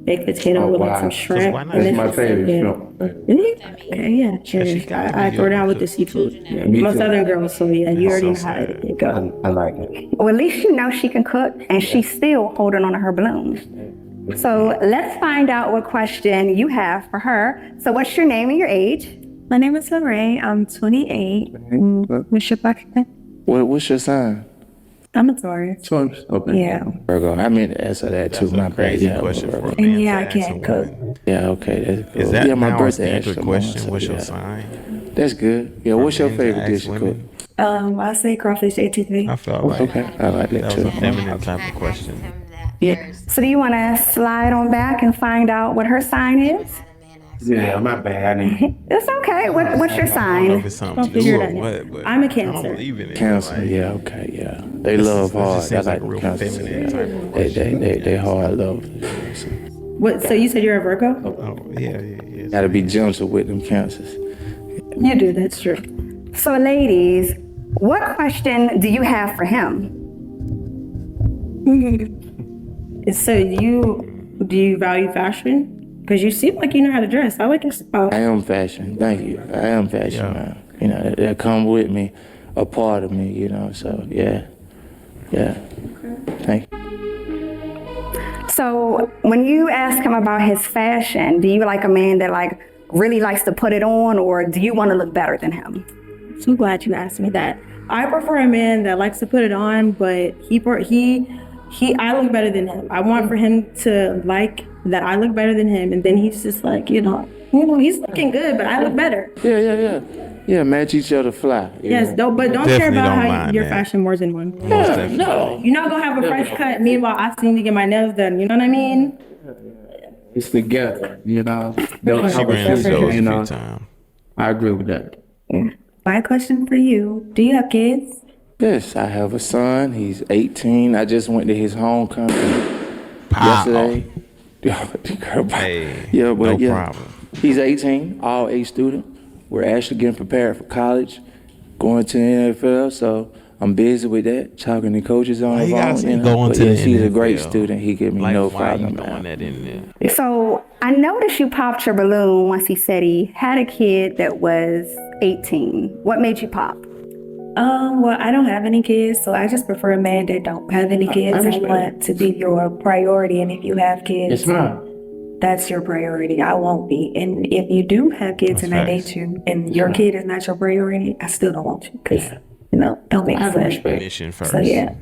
baked potato Oh, with like wow. some shrimp. why not? and That's it's my so favorite good. shrimp. Really? Okay, yeah. she Sure. gotta I be throw good down to with the cook. seafood. Yeah. Me I'm a too. Southern girl, so yeah, you already so know how sad. it goes. I like it. Well, at least you know she can cook and she's still holding on to her balloon. So let's find out what question you have for her. So what's your name and your age? My name is Lorraine. I'm 28. What's your question? What's your sign? I'm a Taurus. Okay. Yeah. Virgo. I mean to answer that too. That's My a bad. crazy Yeah, question for a Virgo. man And yeah, to I ask can't a cook. woman. Yeah, okay. That's cool. Is that yeah, my now a birthday standard extra question? month, What's so your yeah. sign? That's good. Yeah, For what's your men to favorite ask dish to cook? women? I say crawfish ATV. I felt like Okay, I like that that was too. a feminine type of question. Yeah. So do you want to slide on back and find out what her sign is? Yeah, my bad. It's okay. right, what's your I don't know if sign? it's something I'll to do figure or it out. what, but I'm a I don't Cancer. believe in it. Cancer, Like, yeah, okay, yeah. They this love just hard. seems I like like a real cancer. feminine Yeah. type of They hard love. What? So you said you're a Virgo? Oh, yeah. Gotta be gentle with them cancers. You do. That's true. So, ladies, what question do you have for him? So do you value fashion? Because you seem like you know how to dress. I like your style. I am fashion. Thank you. I am fashion, man. You know, that come with me, a part of me, you know, so yeah. Thank you. So, when you ask him about his fashion, do you like a man that like really likes to put it on, or do you want to look better than him? So glad you asked me that. I prefer a man that likes to put it on, but I look better than him. I want for him to like that I look better than him, and then he's just like, he's looking good, but I look better. Yeah, match each other fly. Yes, but don't care Definitely about don't how mind your that. fashion more than one. No. You're not gonna have a fresh cut. Meanwhile, I still need to get my nails done. You know what I mean? It's together, you know. She ran into those a few times. I agree with that. My question for you, do you have kids? Yes, I have a son. He's 18. I just went to his homecoming yesterday. Hey, Yeah, but no problem. He's 18, all A student. We're actually getting prepared for college, going to the NFL. So I'm busy with that, talking to coaches on the you gotta phone. say You know? going But to the yes, he's a great NFL. student. He give me Like, no why are you problem, throwing man. that in there? So, I noticed you popped your balloon once he said he had a kid that was 18. What made you pop? Well, I don't have any kids, so I just prefer a man that don't have any kids. I want to be your priority, and if you have kids, Yes, ma'am. that's your priority. I won't be. And if you do have kids and I facts. date you, and your kid is not your priority, I still don't want you because don't make sense. Mission first. So yeah.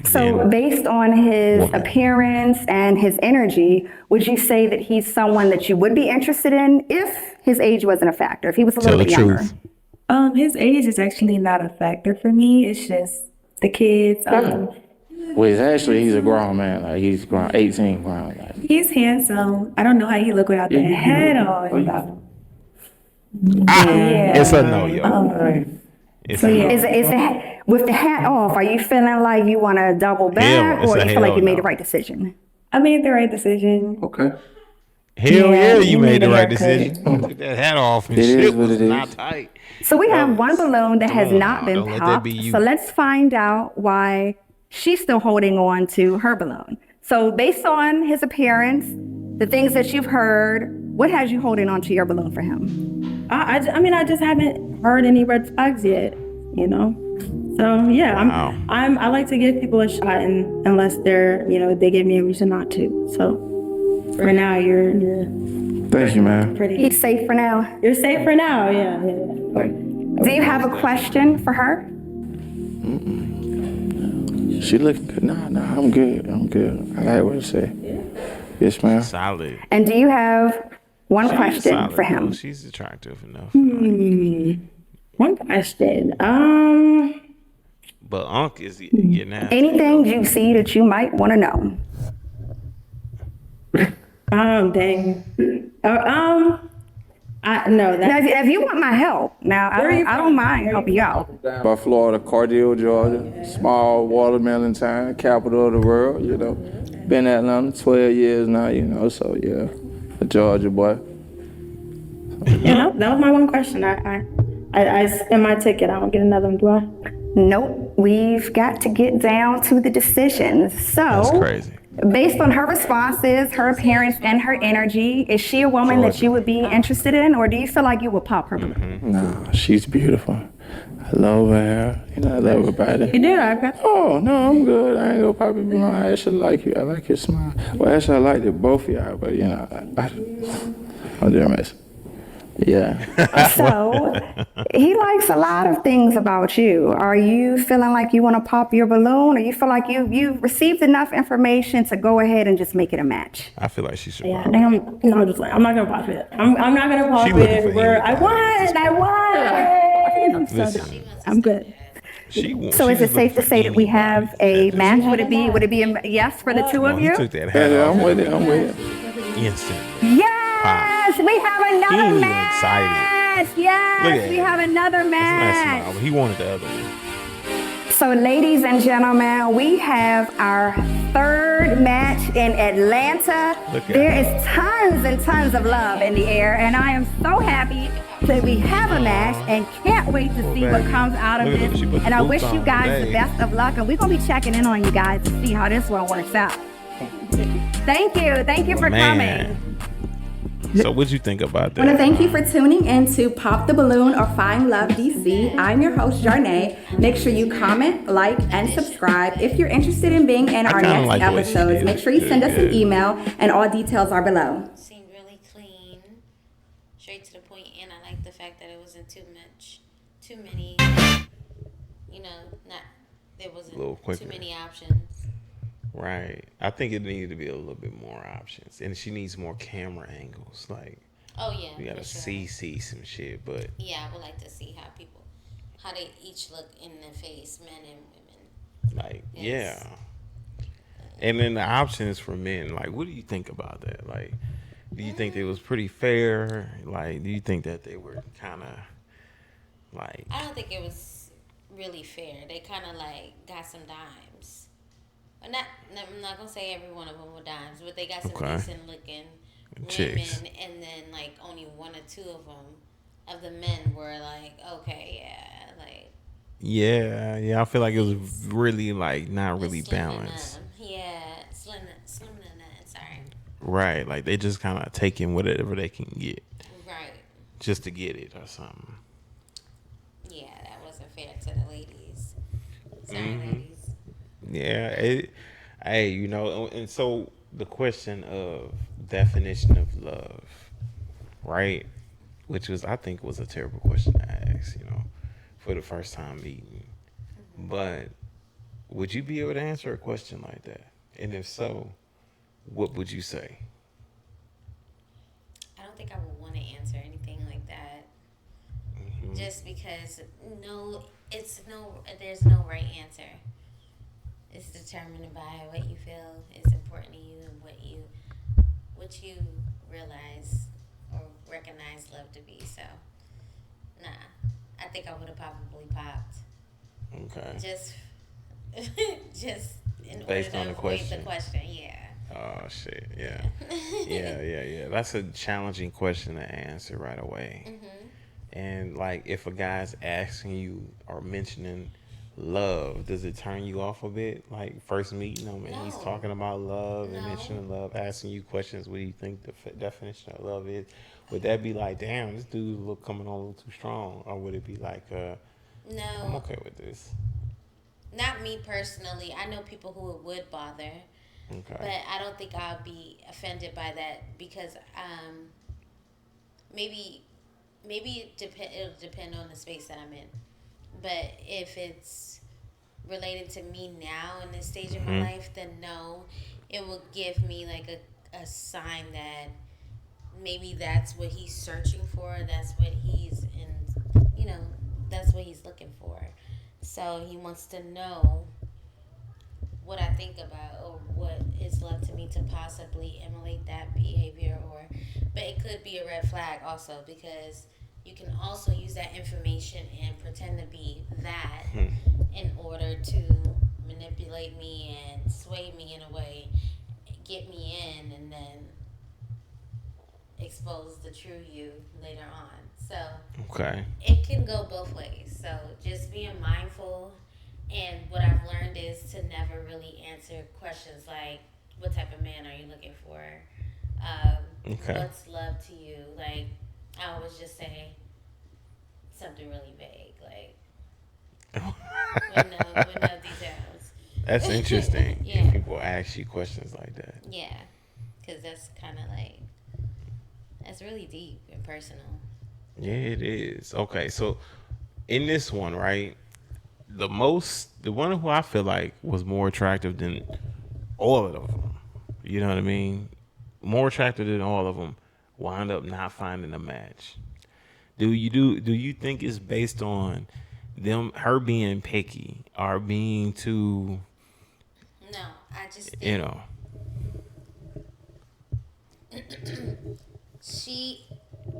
So, Then based on his woman. appearance and his energy, would you say that he's someone that you would be interested in if his age wasn't a factor, if he was a Tell little the bit younger? truth. His age is actually not a factor for me. It's just the kids. Well, he's a grown man. Like he's grown, 18 grown. Like. He's handsome. I don't know how he look without the hat on. Yeah. It's a no, yo. It's So a yeah, no. Is it with the hat off, are you feeling like you want to double back, Hell, it's or a you feel like hell you made no. the right decision? I made the right decision. Okay. Hell Yeah, yeah, you you made need the a right haircut. decision. Took that hat off and It shit is what was it not is. tight. So we have one balloon that has Come on not now, been don't let that popped. be you. So let's find out why she's still holding on to her balloon. So based on his appearance, the things that you've heard, what has you holding on to your balloon for him? I mean, I just haven't heard any red flags yet. So yeah, Wow. I like to give people a shot, and unless they give me a reason not to. So for now, you're Thank you, man. pretty. He's safe for now. You're safe for now. Yeah. Do you have a question for her? She looking good. Nah, I'm good. I like what you say. Yes, ma'am. Solid. And do you have one question Solid, for him? though. She's attractive enough. One question. But Unc is getting out. Anything you see that you might want to know? Dang. No, Now, that. if you want my help, now I don't mind helping you out. By Florida, Cardile, Georgia, small watermelon town, capital of the world. Been at Atlanta 12 years now. So yeah, a Georgia boy. That was my one question. I spent my ticket. I don't get another one, do I? Nope, we've got to get down to the decisions. That's So, crazy. based on her responses, her appearance, and her energy, is she a woman that you would be interested in, or do you feel like you would pop her balloon? No, she's beautiful. I love her hair. I love her body. You do. Okay. Oh, no, I'm good. I ain't gonna pop it behind. I actually like you. I like your smile. Well, actually, I like it both of y'all, but I'm doing messing. Yeah. So, he likes a lot of things about you. Are you feeling like you want to pop your balloon, or you feel like you've received enough information to go ahead and just make it a match? I feel like she should. Yeah, I think I'm just like, I'm not gonna pop it. I'm not gonna pop She looking it. for I won. Listen, I'm good. So is it safe to say that we have a match? Would it be a yes for the two of He you? took that hat Yeah, off I'm with it. instant. Yes, we have He another ain't even match. excited. at We him. have another That's a nice match. smile. He wanted the other one. So, ladies and gentlemen, we have our third match in Atlanta. Look at There her. is tons and tons of love in the air, and I am so happy that we have a match and can't wait to see what comes out of Look at her. this. She put the And I boots wish you on guys today. the best of luck, and we're going to be checking in on you guys to see how this one works out. Thank you for coming. Man. So what'd you think about I want to that? thank you for tuning in to Pop the Balloon or Find Love DC. I'm your host, Jarnee. Make sure you comment, like, and subscribe. If you're interested in being in our kinda next like the way she episodes, did make it. sure you send us an Yeah. email, and all details are below. Seemed really clean, straight to the point, and I like the fact that it wasn't too many. There wasn't little quicker. too many options. Right. I think it needed to be a little bit more options. And she needs more camera angles. Like, Oh yeah, we gotta for sure. see some shit. But Yeah, I would like to see how they each look in the face, men and women. like, Yes. yeah. And then the options for men, like, what do you think about that? Like, do you think it was pretty fair? Like, do you think that they were kind of like, I don't think it was really fair. They kind of like got some dimes. But I'm not gonna say every one of them were dimes, but they got some Okay. decent looking Chicks. women, and then like only one or two of them, of the men were like, okay, yeah, like yeah, I feel like it was really like not really slim to balanced. none. Yeah, slim to none. Sorry. Right. Like they just kind of taking whatever they can get Right. just to get it or something. Yeah, that wasn't fair to the ladies. Sorry, Mm-hmm. ladies. Yeah. Hey, you know, and so the question of definition of love, right? Which was, I think, was a terrible question to ask, you know, for the first time meeting. But would you be able to answer a question like that? And if so, what would you say? I don't think I would want to answer anything like that. Mm-hmm. Just because there's no right answer. It's determined by what you feel is important to you and what you realize or recognize love to be. So, nah, I think I would have probably popped. Okay. Just in Based order on to the avoid question. the question, yeah. Oh, shit. Yeah. Yeah. That's a challenging question to answer right away. Mm-hmm. And, like, if a guy's asking you or mentioning love, does it turn you off a bit? Like, first meeting him and he's No. talking about love and No. mentioning love, asking you questions, what do you think the definition of love is? Would that be like, damn, this dude coming on a little too strong? Or would it be like, I'm No, okay with this? not me personally. I know people who it would bother. Okay. But I don't think I'll be offended by that because maybe it'll depend on the space that I'm in. But if it's related to me now in this stage of my life, then no, it will give me like a sign that maybe that's what he's searching for. That's what that's what he's looking for. So he wants to know what I think about or what is love to me to possibly emulate that behavior, but it could be a red flag also because you can also use that information and pretend to be that in order to manipulate me and sway me in a way, get me in, and then expose the true you later on. So Okay. it can go both ways. So just being mindful. And what I've learned is to never really answer questions like, what type of man are you looking for? Okay. What's love to you? Like, I always just say something really vague, like, with no details. That's interesting. Yeah. If people ask you questions like that. Yeah, because that's kind of like, that's really deep and personal. Yeah, it is. Okay, so in this one, right, the one who I feel like was more attractive than all of them, you know what I mean? More attractive than all of them, wound up not finding a match. Do you think it's based on her being picky or being too, No, I just think you know? she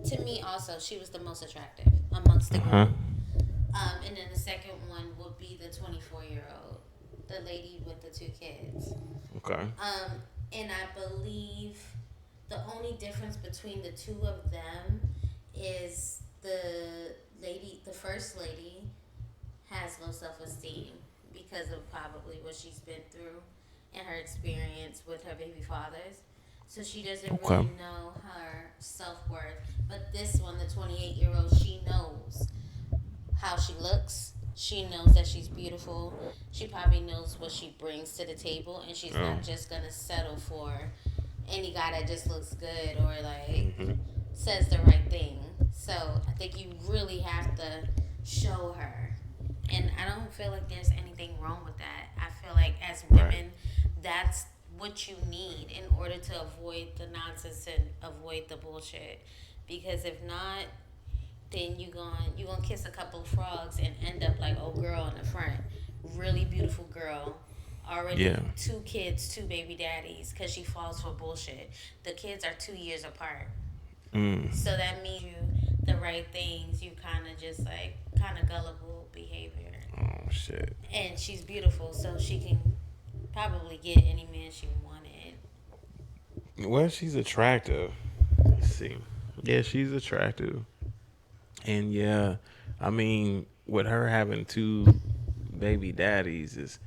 To me, also, she was the most attractive amongst the Uh-huh. group. And then the second one would be the 24-year-old, the lady with the two kids. Okay. And I believe the only difference between the two of them is the first lady has low self esteem because of probably what she's been through and her experience with her baby fathers. So she doesn't Okay. really know her self worth. But this one, the 28-year-old, she knows how she looks. She knows that she's beautiful. She probably knows what she brings to the table, and she's Oh. not just gonna settle for any guy that just looks good or like says the right thing. So I think you really have to show her, and I don't feel like there's anything wrong with that. I feel like as women, that's what you need in order to avoid the nonsense and avoid the bullshit. Because if not, then you gonna kiss a couple of frogs and end up like old girl in the front, really beautiful girl, already Yeah. 2 kids, 2 baby daddies, because she falls for bullshit. The kids are 2 years apart, so that means you the right things. You kind of gullible behavior, Oh shit. and she's beautiful, so she can probably get any man she wanted. Well, she's attractive. Let's see. Yeah, she's attractive. And yeah, I mean, with her having 2 baby daddies is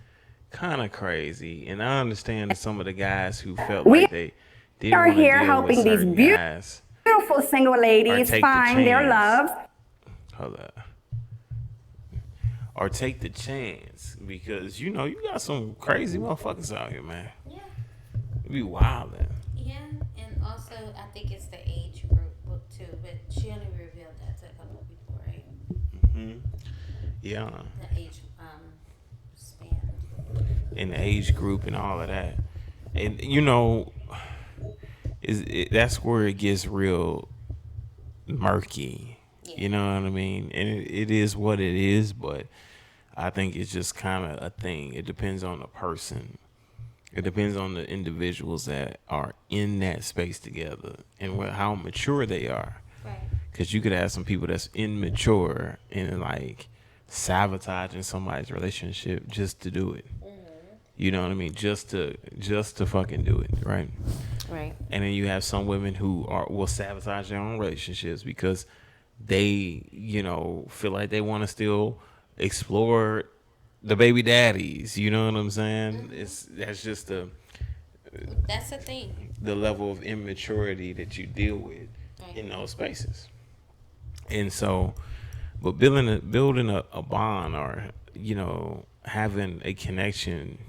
kind of crazy. And I understand that some of the guys who felt We like they didn't are want to here deal with helping these certain guys beautiful single or ladies take the find their chance. loves. Hold up. Or take the chance because you know you got some crazy motherfuckers out here, man. Yeah. You be wildin'. Yeah, and also I think it's the age group book too, but she only revealed that to a couple of people, right? Yeah. The age span. In the age group and all of that. And you know, that's where it gets real murky. You know what I mean? And it is what it is, but I think it's just kind of a thing. It depends on the person. It depends on the individuals that are in that space together and how mature they are. Right. Because you could have some people that's immature and like sabotaging somebody's relationship just to do it. You know what I mean? Just to fucking do it, right? Right. And then you have some women who will sabotage their own relationships because they, you know, feel like they want to still explore the baby daddies. You know what I'm saying? That's just That's the thing. the level of immaturity that you deal with in those spaces. And so, but building a bond or, you know, having a connection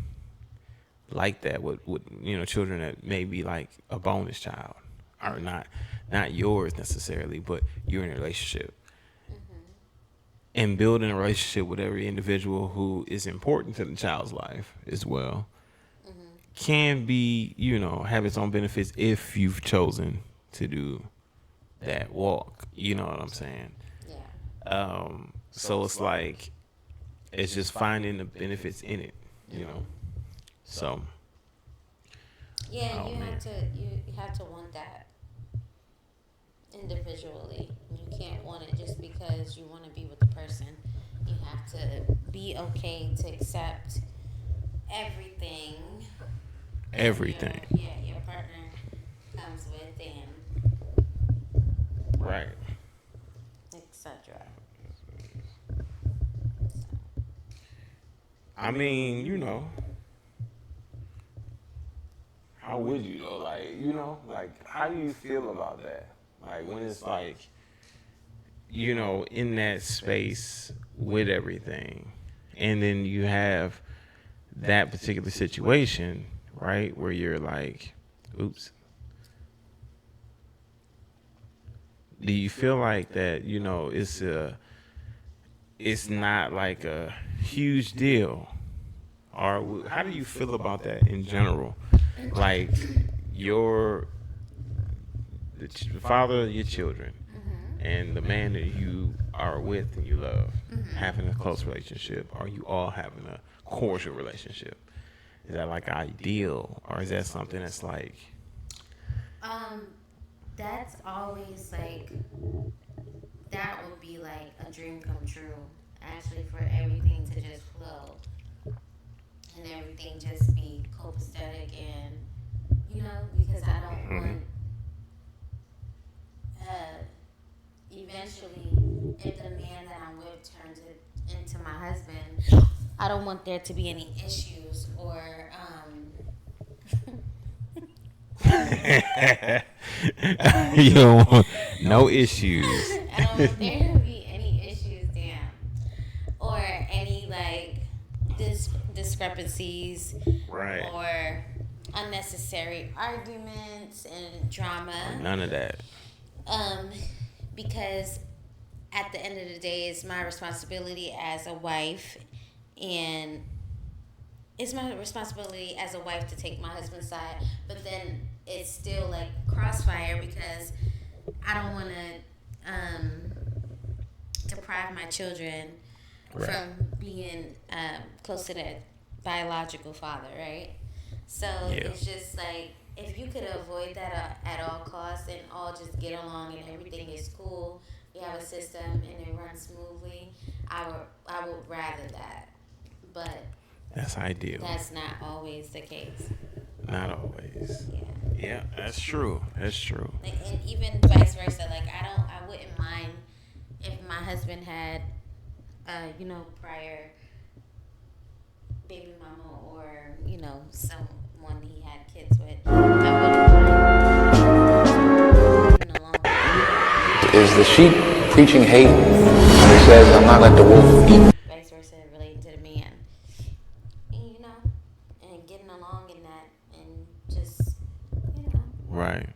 like that with you know children that may be like a bonus child or not yours necessarily, but you're in a relationship and building a relationship with every individual who is important to the child's life as well can be, you know, have its own benefits if you've chosen to do that walk. You know what I'm saying? Yeah. So it's like it's just finding the benefits in it, you know. So Yeah, Oh, you man. have to want that individually. You can't want it just because you want to be with the person. You have to be okay to accept everything. everything, Your partner comes with and right? etc. I mean, you know, how would you though? Like, you know, like how do you feel about that? Like when it's like, you know, in that space with everything, and then you have that particular situation, right, where you're like, oops. Do you feel like that, you know, it's not like a huge deal? Or how do you feel about that in general? Like the father of your children and the man that you are with and you love having a close relationship, or you all having a cordial relationship. Is that like ideal, or is that something that's like that's always like, that would be like a dream come true. Actually, for everything to just flow and everything just be copacetic and, because I don't want, eventually, if the man that I'm with turns it into my husband, I don't want there to be any issues or, You don't want no issues. I don't want there to be any issues, damn, or any like discrepancies, Right. or unnecessary arguments and drama. None of that. Because at the end of the day, it's my responsibility as a wife, and it's my responsibility as a wife to take my husband's side, but then it's still like crossfire because I don't want to deprive my children from being close to their biological father, right? So it's just like, if you could avoid that at all costs and all just get along and everything is cool, you have a system and it runs smoothly, I would rather that. But that's ideal. That's not always the case. Not always. Yeah, that's true. That's true. And even vice versa. Like, I wouldn't mind if my husband had, prior baby mama or, someone he had kids with. Is the sheep preaching hate when it says, I'm not let the wolf eat? Vice versa, relating to the man. And, and getting along in that and just, Right.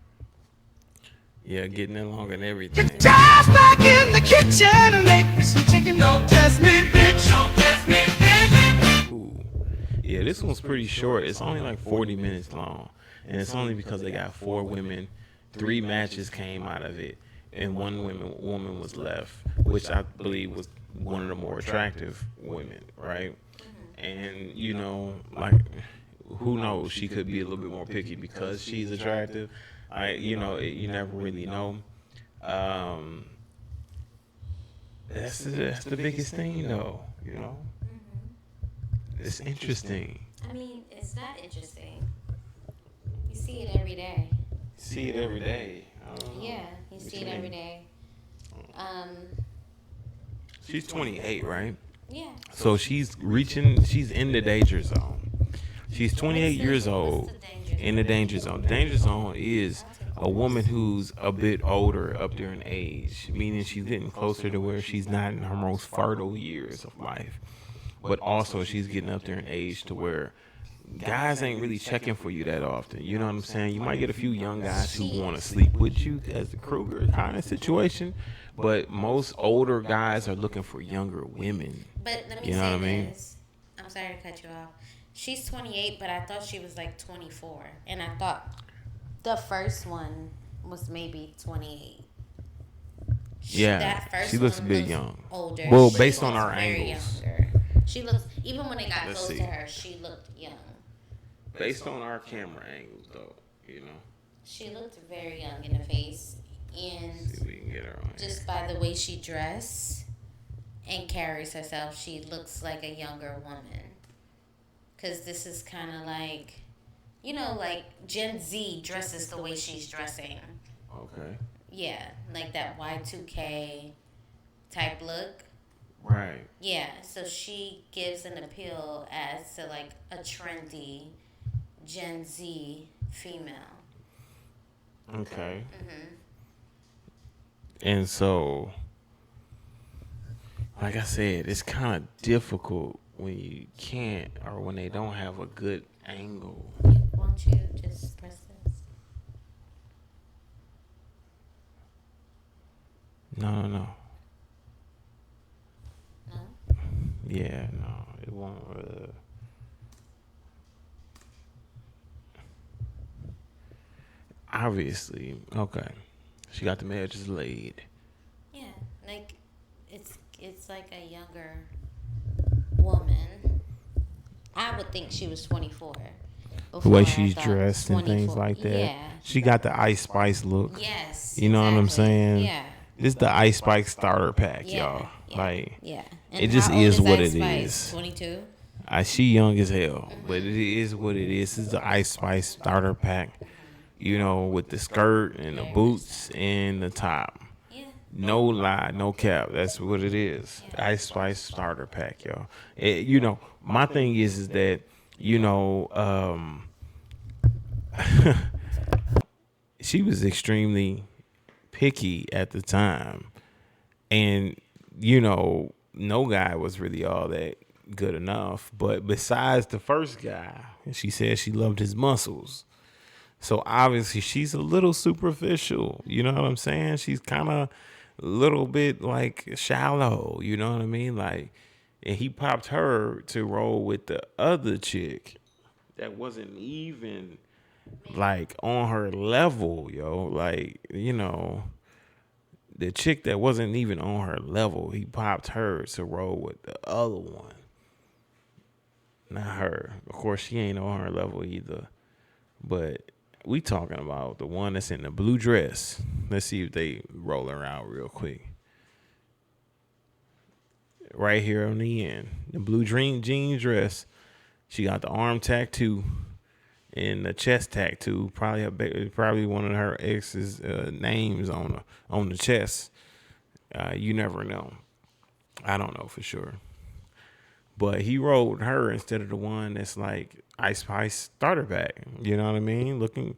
Yeah, getting along and everything. Just back in the kitchen and make me some chicken. Don't test me, bitch. Don't test me, bitch. Ooh. Yeah, this one's pretty short. It's only like 40 minutes long. And it's only because they got 4 women. 3 matches came out of it. And one woman was left, which I believe was one of the more attractive women, right? And, who knows? She could be a little bit more picky because she's attractive. You never really know. That's the biggest thing, though. It's interesting. I mean, it's not interesting. You see it every day. See it every day. Yeah, you see it every day. She's 28, right? Yeah. So she's in the danger zone. She's 28 years old in the danger zone. The danger zone is a woman who's a bit older up there in age, meaning she's getting closer to where she's not in her most fertile years of life. But also she's getting up there in age to where guys ain't really checking for you that often. You know what I'm saying? You might get a few young guys who want to sleep with you as the Kruger kind of situation, but most older guys are looking for younger women. But let me say this. I'm sorry to cut you off. She's 28, but I thought she was like 24. And I thought the first one was maybe 28. She looks a bit young. Older. Well, based on our angles. Younger. She looks, even when they got close to her, she looked young. Based on our camera angles, though, She looked very young in the face. And see if we can get her on just here. by the way she dressed and carries herself, she looks like a younger woman. Because this is kind of like, like Gen Z dresses the way she's dressing. Okay. Yeah, like that Y2K type look. Right. Yeah, so she gives an appeal as to like a trendy Gen Z female. Okay. And so, like I said, it's kind of difficult when you can't or when they don't have a good angle. Won't you just press this? No. No? Yeah, no, it won't. Obviously, okay. She got the edges laid. Yeah, like it's like a younger woman. I would think she was 24. the way before she's the dressed and things 24. like that. Yeah. She got the Ice Spice look. Yes. You know what I'm Exactly. saying? Yeah. It's the Ice Spice starter pack, Yeah. y'all. Yeah. Like, Yeah. it And just how old is what Ice it Spice? is. 22. She young as hell, but it is what it is. It's the Ice Spice starter pack, you know, with the skirt and the boots and the top. Yeah. No lie, no cap. That's what it is. Ice Spice starter pack, y'all. You know, my thing is that, you know, she was extremely picky at the time, and you know, no guy was really all that good enough. But besides the first guy, she said she loved his muscles. So obviously she's a little superficial. You know what I'm saying? She's kind of a little bit like shallow. You know what I mean? Like, and he popped her to roll with the other chick that wasn't even like on her level, yo. Like, you know, the chick that wasn't even on her level, he popped her to roll with the other one. Not her. Of course, she ain't on her level either. But we talking about the one that's in the blue dress. Let's see if they roll her out real quick. Right here on the end. The blue dream jean dress. She got the arm tattoo and the chest tattoo. Probably one of her ex's names on the chest. You never know. I don't know for sure. But he rolled her instead of the one that's like Ice Spice starter pack. You know what I mean? Looking,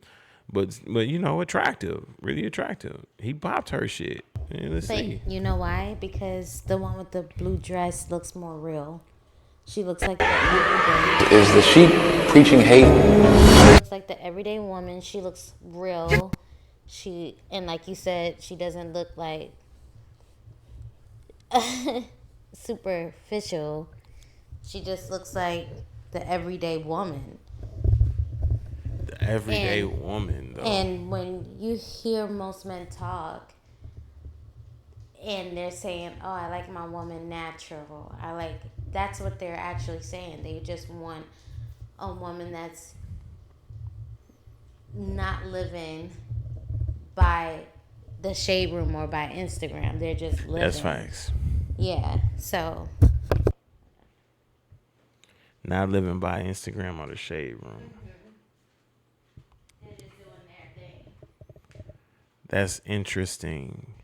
but you know, attractive, really attractive. He popped her shit. Let's see. You know why? Because the one with the blue dress looks more real. She looks like the everyday. Is the sheep preaching hate? She looks like the everyday woman. She looks real. And like you said, she doesn't look like superficial. She just looks like the everyday woman. The everyday woman, though. And when you hear most men talk, and they're saying, "Oh, I like my woman natural," that's what they're actually saying. They just want a woman that's not living by the shade room or by Instagram. They're just living. That's facts. Yeah. So. Not living by Instagram or the shade room. That's interesting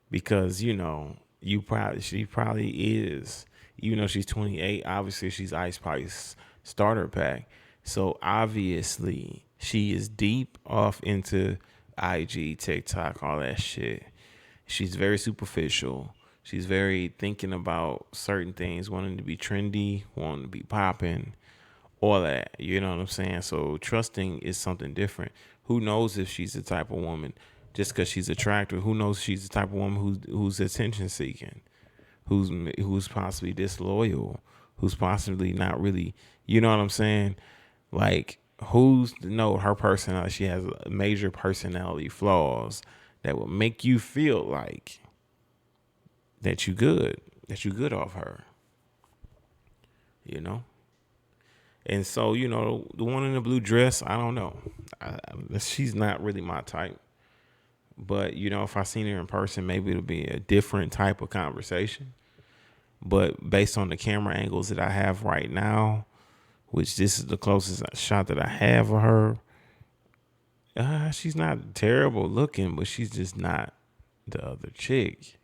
because, you know, she probably is, even though she's 28, obviously she's Ice Spice starter pack. So obviously she is deep off into IG, TikTok, all that shit. She's very superficial. She's very thinking about certain things, wanting to be trendy, wanting to be popping, all that. You know what I'm saying? So trusting is something different. Who knows if she's the type of woman, just because she's attractive, who knows if she's the type of woman who's attention seeking, who's possibly disloyal, who's possibly not really, you know what I'm saying? Like, who's to know her personality? She has major personality flaws that will make you feel like that you good off her, you know? And so, you know, the one in the blue dress, I don't know. She's not really my type. But, you know, if I seen her in person, maybe it'll be a different type of conversation. But based on the camera angles that I have right now, which this is the closest shot that I have of her, she's not terrible looking, but she's just not the other chick.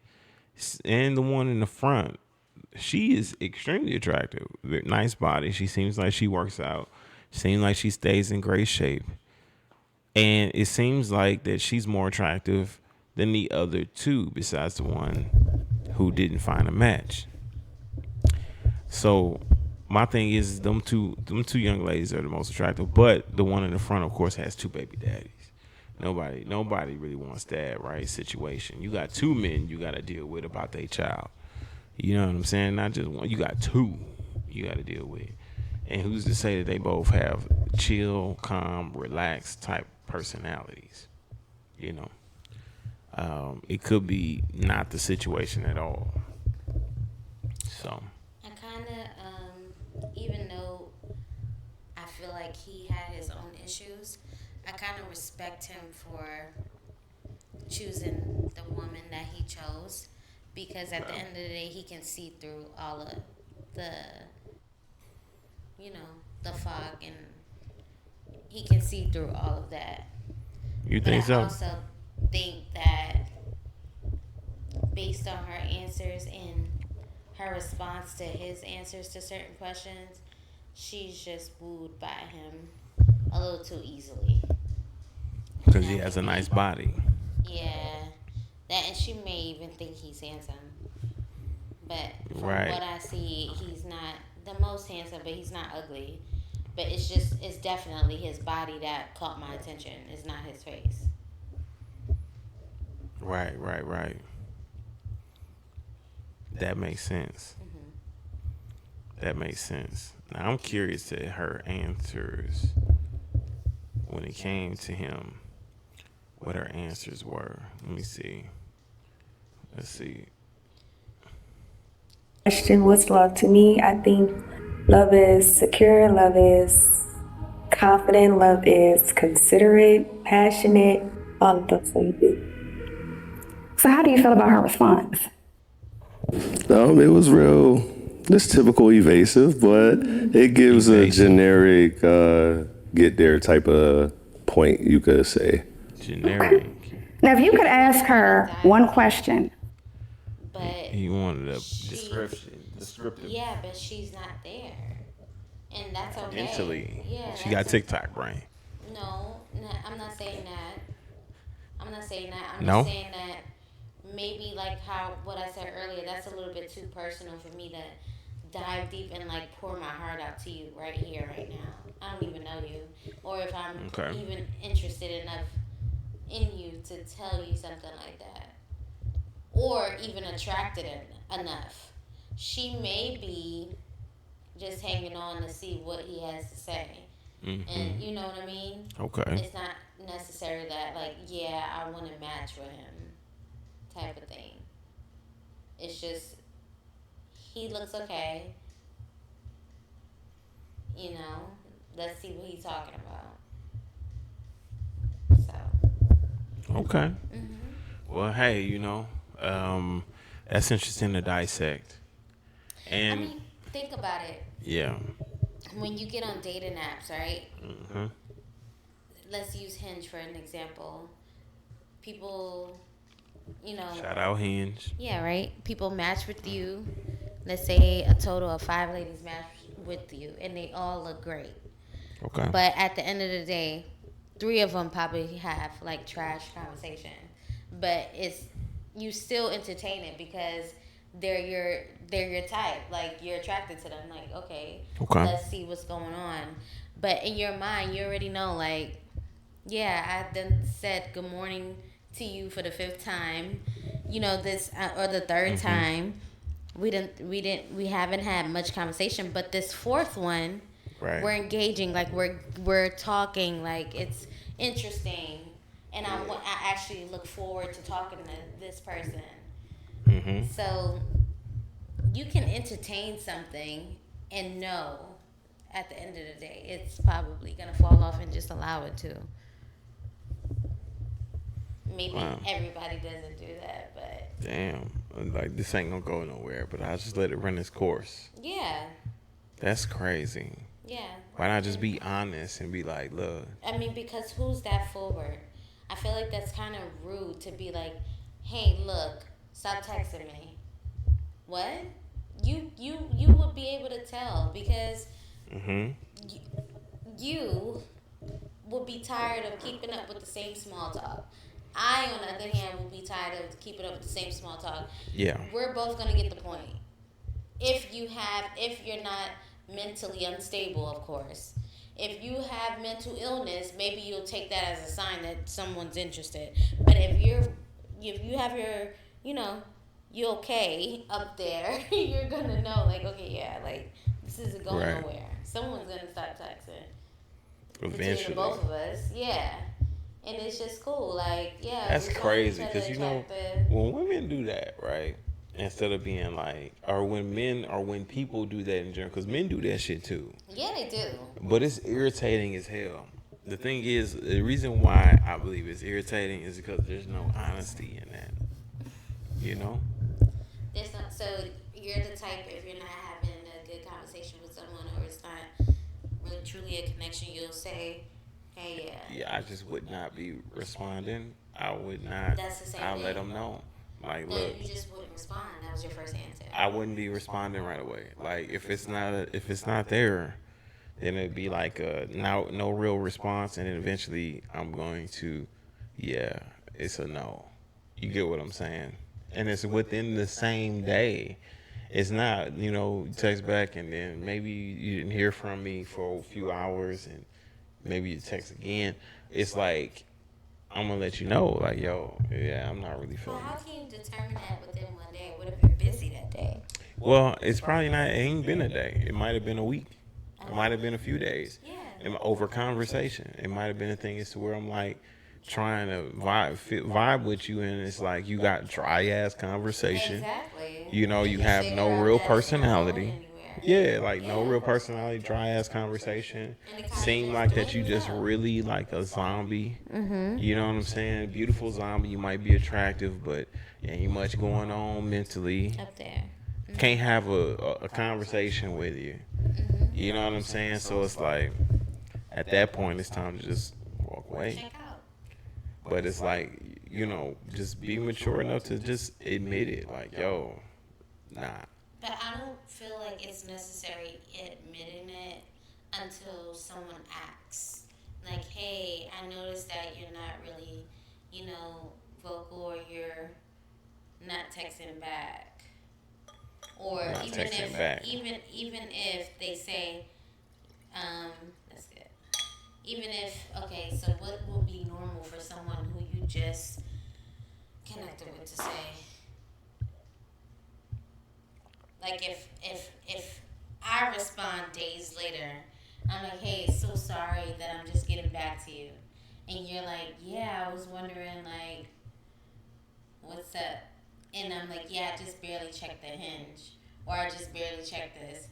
And the one in the front, she is extremely attractive. Nice body. She seems like she works out. Seems like she stays in great shape. And it seems like that she's more attractive than the other two, besides the one who didn't find a match. So my thing is them two young ladies are the most attractive, but the one in the front, of course, has two baby daddies. Nobody really wants that, right? Situation. You got two men you got to deal with about their child. You know what I'm saying? Not just one. You got two you got to deal with. And who's to say that they both have chill, calm, relaxed type personalities? You know, it could be not the situation at all. So. I kind of, even though I feel like he had his own issues. I kind of respect him for choosing the woman that he chose, because at the end of the day, he can see through all of the, the fog, and he can see through all of that. You But think I so? also think that based on her answers and her response to his answers to certain questions, she's just wooed by him a little too easily. Because he has a nice body. Yeah, that, and she may even think he's handsome. But from Right. what I see, he's not the most handsome, but he's not ugly. But it's definitely his body that caught my attention. It's not his face. Right. That makes sense. That makes sense. Now I'm curious to her answers when it came to him. What her answers were. Let me see. Let's see. Question, what's love to me? I think love is secure, love is confident, love is considerate, passionate, all of those things. So how do you feel about her response? It was real, just typical evasive, but it gives a generic get there type of point, you could say. Generic. Now, if you could ask her one question. But he wanted a descriptive. Yeah, but she's not there, and that's okay. Mentally. Yeah, She got TikTok brain. No, I'm not saying that. I'm not saying that. I'm No? just saying that maybe like what I said earlier, that's a little bit too personal for me to dive deep and like pour my heart out to you right here, right now. I don't even know you, or if I'm even interested enough in you to tell you something like that, or even attracted enough. She may be just hanging on to see what he has to say. And you know what I mean? Okay. It's not necessary that like, yeah, I want to match with him type of thing. It's just, he looks okay. Let's see what he's talking about. So. Okay. Well, hey, that's interesting to dissect. And I mean, think about it. Yeah. When you get on dating apps, right? Let's use Hinge for an example. People, Shout out Hinge. Yeah, right? People match with you. Let's say a total of 5 ladies match with you, and they all look great. Okay. But at the end of the day, 3 of them probably have like trash conversation. But you still entertain it because they're your type. Like, you're attracted to them. Like, okay, let's see what's going on. But in your mind, you already know, like, yeah, I then said good morning to you for the 5th time, this or the 3rd time. We haven't had much conversation, but this 4th one, we're engaging, like we're talking, like it's interesting, and I actually look forward to talking to this person. So you can entertain something and know at the end of the day it's probably gonna fall off, and just allow it to. Maybe everybody doesn't do that, but damn, like this ain't gonna go nowhere. But I'll just let it run its course. Yeah. That's crazy. Yeah. Why not just be honest and be like, look. I mean, because who's that forward? I feel like that's kind of rude to be like, hey, look, stop texting me. What? You would be able to tell because you would be tired of keeping up with the same small talk. I, on the other hand, will be tired of keeping up with the same small talk. Yeah. We're both going to get the point. If you're not mentally unstable, of course. If you have mental illness, maybe you'll take that as a sign that someone's interested. But if you have your, you okay up there, you're going to know, like, okay, yeah, like, this isn't going nowhere. Someone's going to stop texting. Eventually. Between both of us, yeah. And it's just cool, like, yeah. That's crazy, because when women do that, right? instead of being like, or when people do that in general, because men do that shit too. Yeah, they do. But it's irritating as hell. The thing is, the reason why I believe it's irritating is because there's no honesty in that. You know? There's not, so you're the type, if you're not having a good conversation with someone or it's not really truly a connection, you'll say, hey, yeah. Yeah, I just would not be responding. I would not. That's the same I'll thing. let them know. Like, No, look, you just wouldn't respond. That was your first answer. I wouldn't be responding right away. Like, if it's not there, then it'd be like no real response, and then eventually I'm going to, yeah, it's a no. You get what I'm saying? And it's within the same day. It's not, you text back and then maybe you didn't hear from me for a few hours and maybe you text again. It's like, I'm gonna let you know, like, yo, yeah, I'm not really But feeling how it. can you determine that within one day? What if you're busy that day? Well, it's probably not, it ain't been a day. It might have been a week. It might have been a few days. Over conversation. It might have been a thing as to where I'm like trying to vibe with you, and it's like you got dry ass conversation. Exactly. You have no real personality. Yeah, like no real personality, dry ass conversation. Seem like that you just really like a zombie. You know what I'm saying? Beautiful zombie. You might be attractive, but ain't much going on mentally. Up there. Can't have a conversation with you. You know what I'm saying? So it's like, at that point, it's time to just walk away. Check out. But it's like, just be mature enough to just admit it. Like, yo, nah. But I don't feel like it's necessary admitting it until someone asks. Like, hey, I noticed that you're not really, vocal, or you're not texting back. Or Not even texting if back. even if they say, that's good. Even if, okay, so what would be normal for someone who you just connected with to say? Like if I respond days later, I'm like, hey, so sorry that I'm just getting back to you. And you're like, yeah, I was wondering, like, what's up? And I'm like, yeah, I just barely checked the hinge. Or I just barely checked this.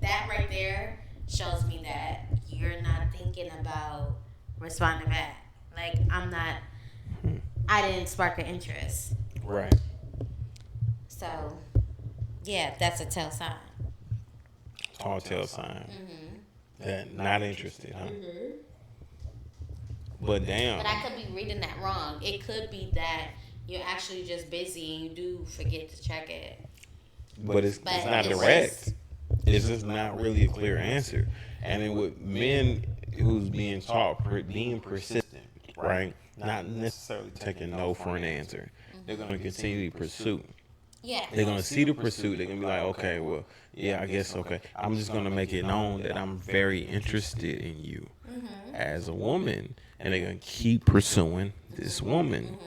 That right there shows me that you're not thinking about responding back. Like, I didn't spark an interest. Right. So, yeah, that's a tell sign. Tall tale sign. That not interested, huh? But damn. But I could be reading that wrong. It could be that you're actually just busy and you do forget to check it. But it's not direct. It's just not really a clear answer. And then with men who's being taught, being persistent, right? Not necessarily taking no for an answer. They're going to continue to pursue. Yeah. They're going to see the pursuit. They're going to be like, okay, well, yeah, I guess, okay. I'm just going to make it known that I'm very interested in you as a woman. And they're going to keep pursuing this woman.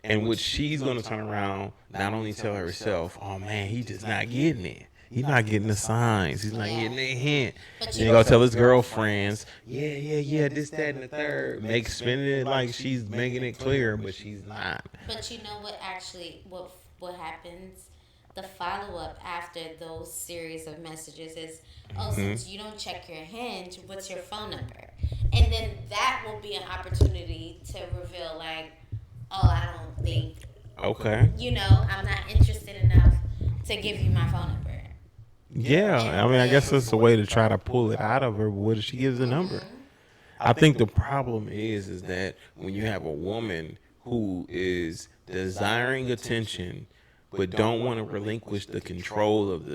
And what she's going to turn around, not only tell herself, oh, man, he just not getting it. He's not getting the signs. He's not getting the hint. Then he going to tell his girlfriends, yeah, this, that, and the third. Spinning it like she's making it clear, but she's not. But you know what actually, what happens? The follow-up after those series of messages is, since you don't check your hinge, what's your phone number? And then that will be an opportunity to reveal, like, oh, I don't think, Okay. I'm not interested enough to give you my phone number. Yeah, I mean, I guess that's a way to try to pull it out of her. But what if she gives the number? I think the problem is that when you have a woman who is desiring attention, but don't want to relinquish the control of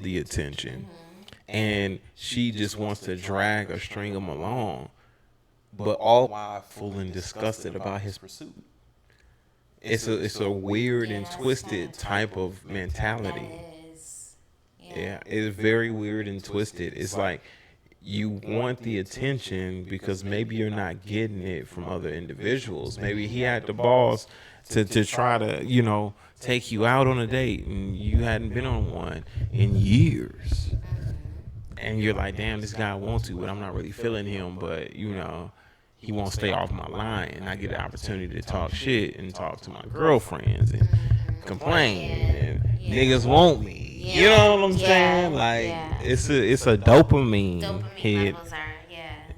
the attention, and she just wants to drag or string him along, but all while feeling disgusted about his pursuit. It's a weird and twisted type of mentality. Yeah, it's very weird and twisted. It's like you want the attention because maybe you're not getting it from other individuals. Maybe he had the balls to try to, take you out on a date and you hadn't been on one in years. And you're like, damn, this guy wants to, but I'm not really feeling him. But, he won't stay off my line. And I get the opportunity to talk shit and talk to my girlfriends. And complain. And niggas want me. You know what I'm saying? Like it's a dopamine hit. Levels are,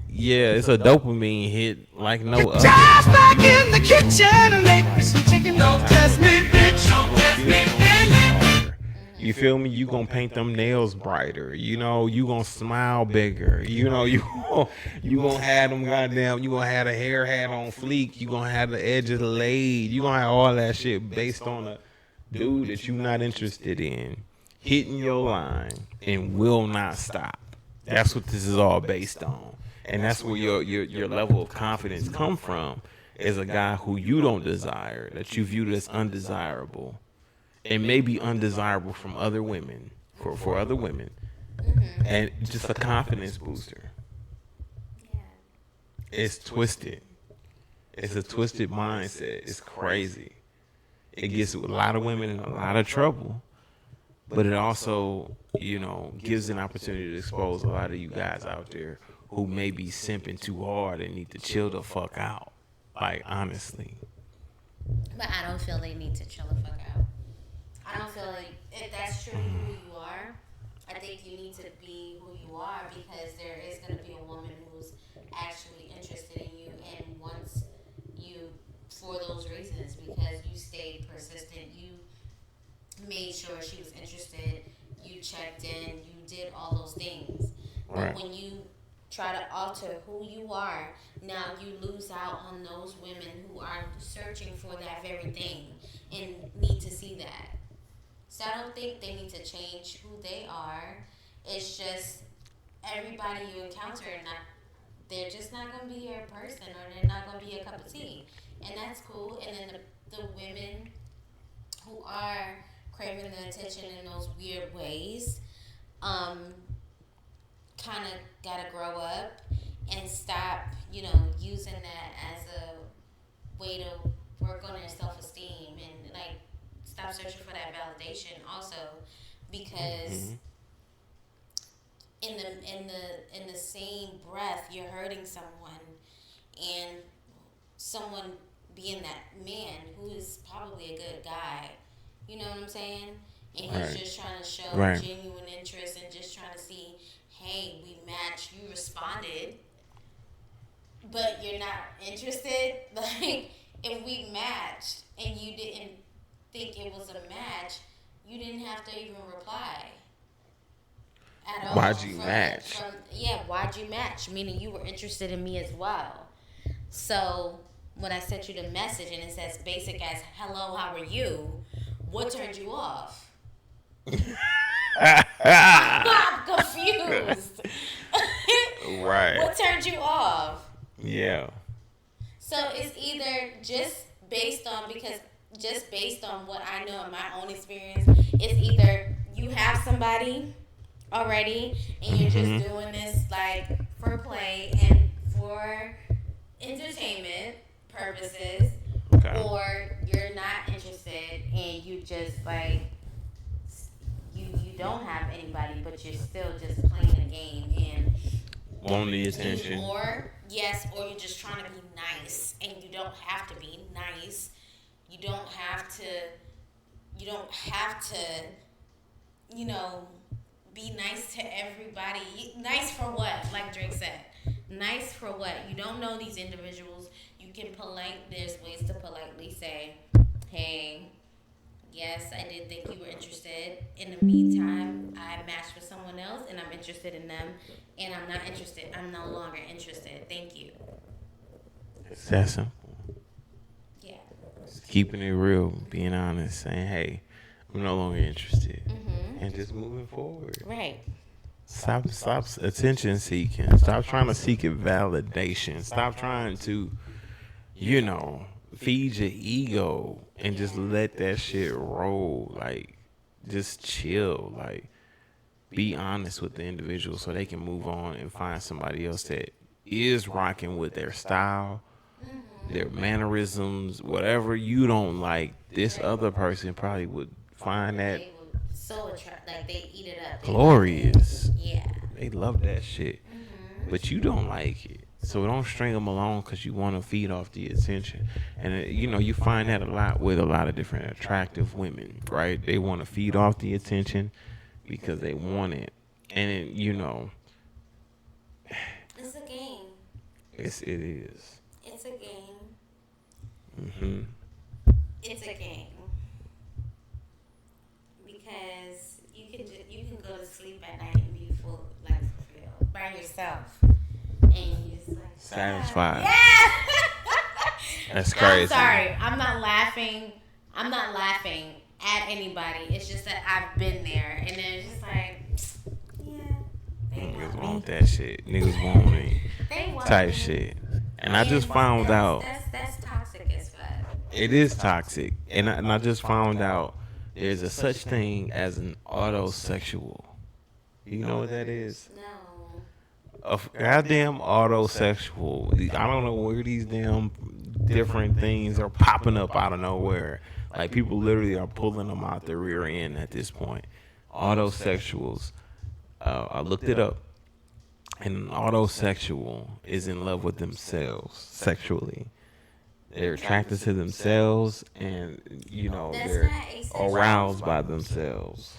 Yeah, it's a dopamine hit like no other. Just like in the kitchen and make me some chicken. Don't test me, bitch. Don't test me, bitch. You feel me? You gonna paint them nails brighter. You know, you gonna smile bigger. You know, you gonna have them goddamn. You gonna have the hair hat on fleek. You gonna have the edges laid. You gonna have all that shit based on a dude that you not interested in hitting your line and will not stop. That's what this is all based on, and that's where your level of confidence come from. As a guy who you don't desire, that you view as undesirable. And maybe undesirable from other women, for other women, and just a confidence booster. It's twisted. It's a twisted mindset. It's crazy. It gets a lot of women in a lot of trouble, but it also, you know, gives an opportunity to expose a lot of you guys out there who may be simping too hard and need to chill the fuck out. Like, honestly. But I don't feel they need to chill the fuck out. I don't feel like if that's truly who you are, I think you need to be who you are, because there is going to be a woman who's actually interested in you and wants you for those reasons, because you stayed persistent, you made sure she was interested, you checked in, you did all those things. But when you try to alter who you are, now you lose out on those women who are searching for that very thing and need to see that. So I don't think they need to change who they are. It's just everybody you encounter, they're just not going to be your person, or they're not going to be a cup of tea. And that's cool. And then the women who are craving the attention in those weird ways, kind of got to grow up and stop, using that as a way to work on their self-esteem, and like stop searching for that validation also, because in the same breath you're hurting someone, and someone being that man who is probably a good guy, you know what I'm saying, and he's just trying to show genuine interest and just trying to see, hey, we matched, you responded, but you're not interested. Like, if we matched and you didn't think it was a match, you didn't have to even reply at all. Why'd you match? Why'd you match? Meaning you were interested in me as well. So when I sent you the message and it says basic as hello, how are you? What turned you off? I'm confused. Right. What turned you off? Yeah. So it's either just based on what I know in my own experience, it's either you have somebody already and you're just doing this like for play and for entertainment purposes, or you're not interested and you just like you don't have anybody, but you're still just playing a game and want the attention. Or you're just trying to be nice, and you don't have to be nice. You don't have to, be nice to everybody. Nice for what? Like Drake said. Nice for what? You don't know these individuals. You can there's ways to politely say, hey, yes, I did think you were interested. In the meantime, I matched with someone else and I'm interested in them, and I'm not interested. I'm no longer interested. Thank you. It's that simple. Yeah. Just keeping it real, being honest, saying, hey, I'm no longer interested. And just moving forward. Right. Stop attention seeking. Stop trying to seek validation. Stop trying to, feed your ego and just let that shit roll. Like, just chill. Like, be honest with the individual so they can move on and find somebody else that is rocking with their style, their mannerisms, whatever you don't like. This other person probably would find that so like they eat it up. Glorious. Yeah. They love that shit. But you don't like it. So don't string them along because you want to feed off the attention. And, you find that a lot with a lot of different attractive women, right? They want to feed off the attention because they want it. And, It's a game. it is. It's a game. Mm-hmm. It's a game. Because you can go to sleep at night and be fulfilled by yourself. And you just like Satisfied. Yeah. That's crazy. I'm sorry. I'm not laughing at anybody. It's just that I've been there, and then it's just like, yeah. Niggas want that shit. Niggas want me. Type shit. And I just found out. That's toxic as fuck. It is toxic. And I just found out there's a such thing as an autosexual. You know what that is? No. A goddamn autosexual. I don't know where these damn different things are popping up out of nowhere. Like people literally are pulling them out the rear end at this point. Autosexuals. I looked it up. And an autosexual is in love with themselves sexually. They're attracted to themselves and, they're aroused by themselves.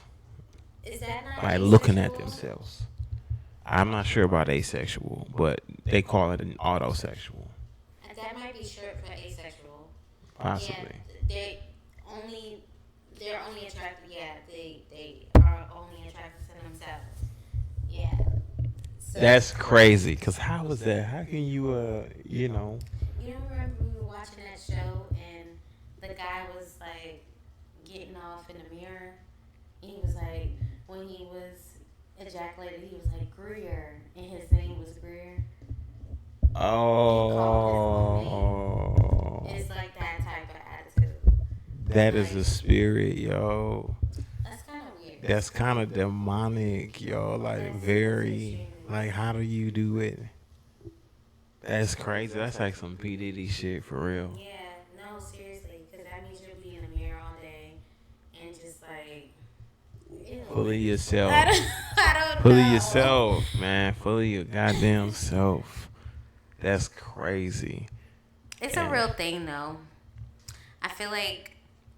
Is that not by looking at themselves. I'm not sure about asexual, but they call it an autosexual. That might be short for asexual. Possibly. Yeah, they're only attracted. Yeah, they are only attracted to themselves. Yeah. So, that's crazy. Cause how is that? How can you You don't remember we were watching that show and the guy was like getting off in the mirror. He was like, when he was ejaculated, he was like Greer, and his name was Greer. Oh. It's like that type of attitude. That is a spirit, yo. That's kind of weird. That's kind of demonic, yo. Like very. Like how do you do it? That's crazy. That's like some P Diddy shit for real. Yeah, no, seriously, because that means you'll be in the mirror all day and just like. Ew. Full of yourself. I don't Full know. of yourself, man. Full of your goddamn self. That's crazy. It's a real thing, though. I feel like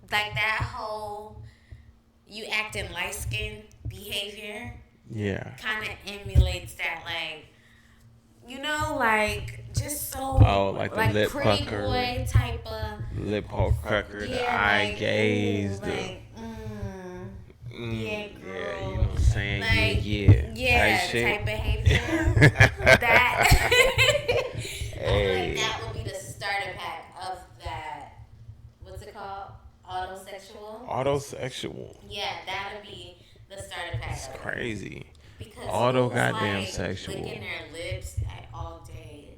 that whole you acting light skinned behavior. Yeah. Kind of emulates that, like, just so. Oh, like the lip pretty pucker. boy type of. Lip pucker, the eye gaze, ooh, yeah, yeah, girl. you know what I'm saying? Yeah, type behavior. That. Hey. That would be the starter pack of that. What's it called? Autosexual. Autosexual. Yeah, that would be the starter pack. It's crazy. Because Auto it's goddamn like sexual. licking their lips all day,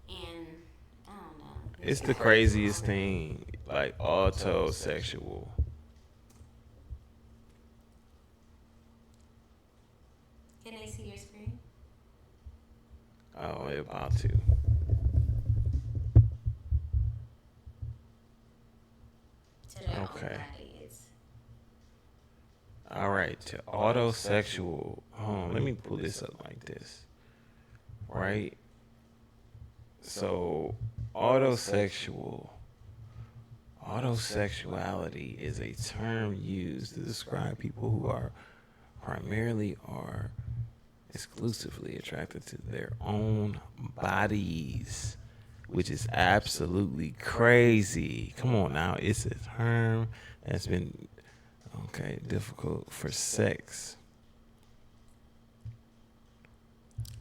and I don't know. It's the craziest thing, like autosexual. Can they see your screen? Oh, they're about to. Okay. All right, to autosexual. Let me pull this up like this. Right? So, autosexuality is a term used to describe people who are primarily or exclusively attracted to their own bodies, which is absolutely crazy. Come on now, it's a term that's been difficult for sex.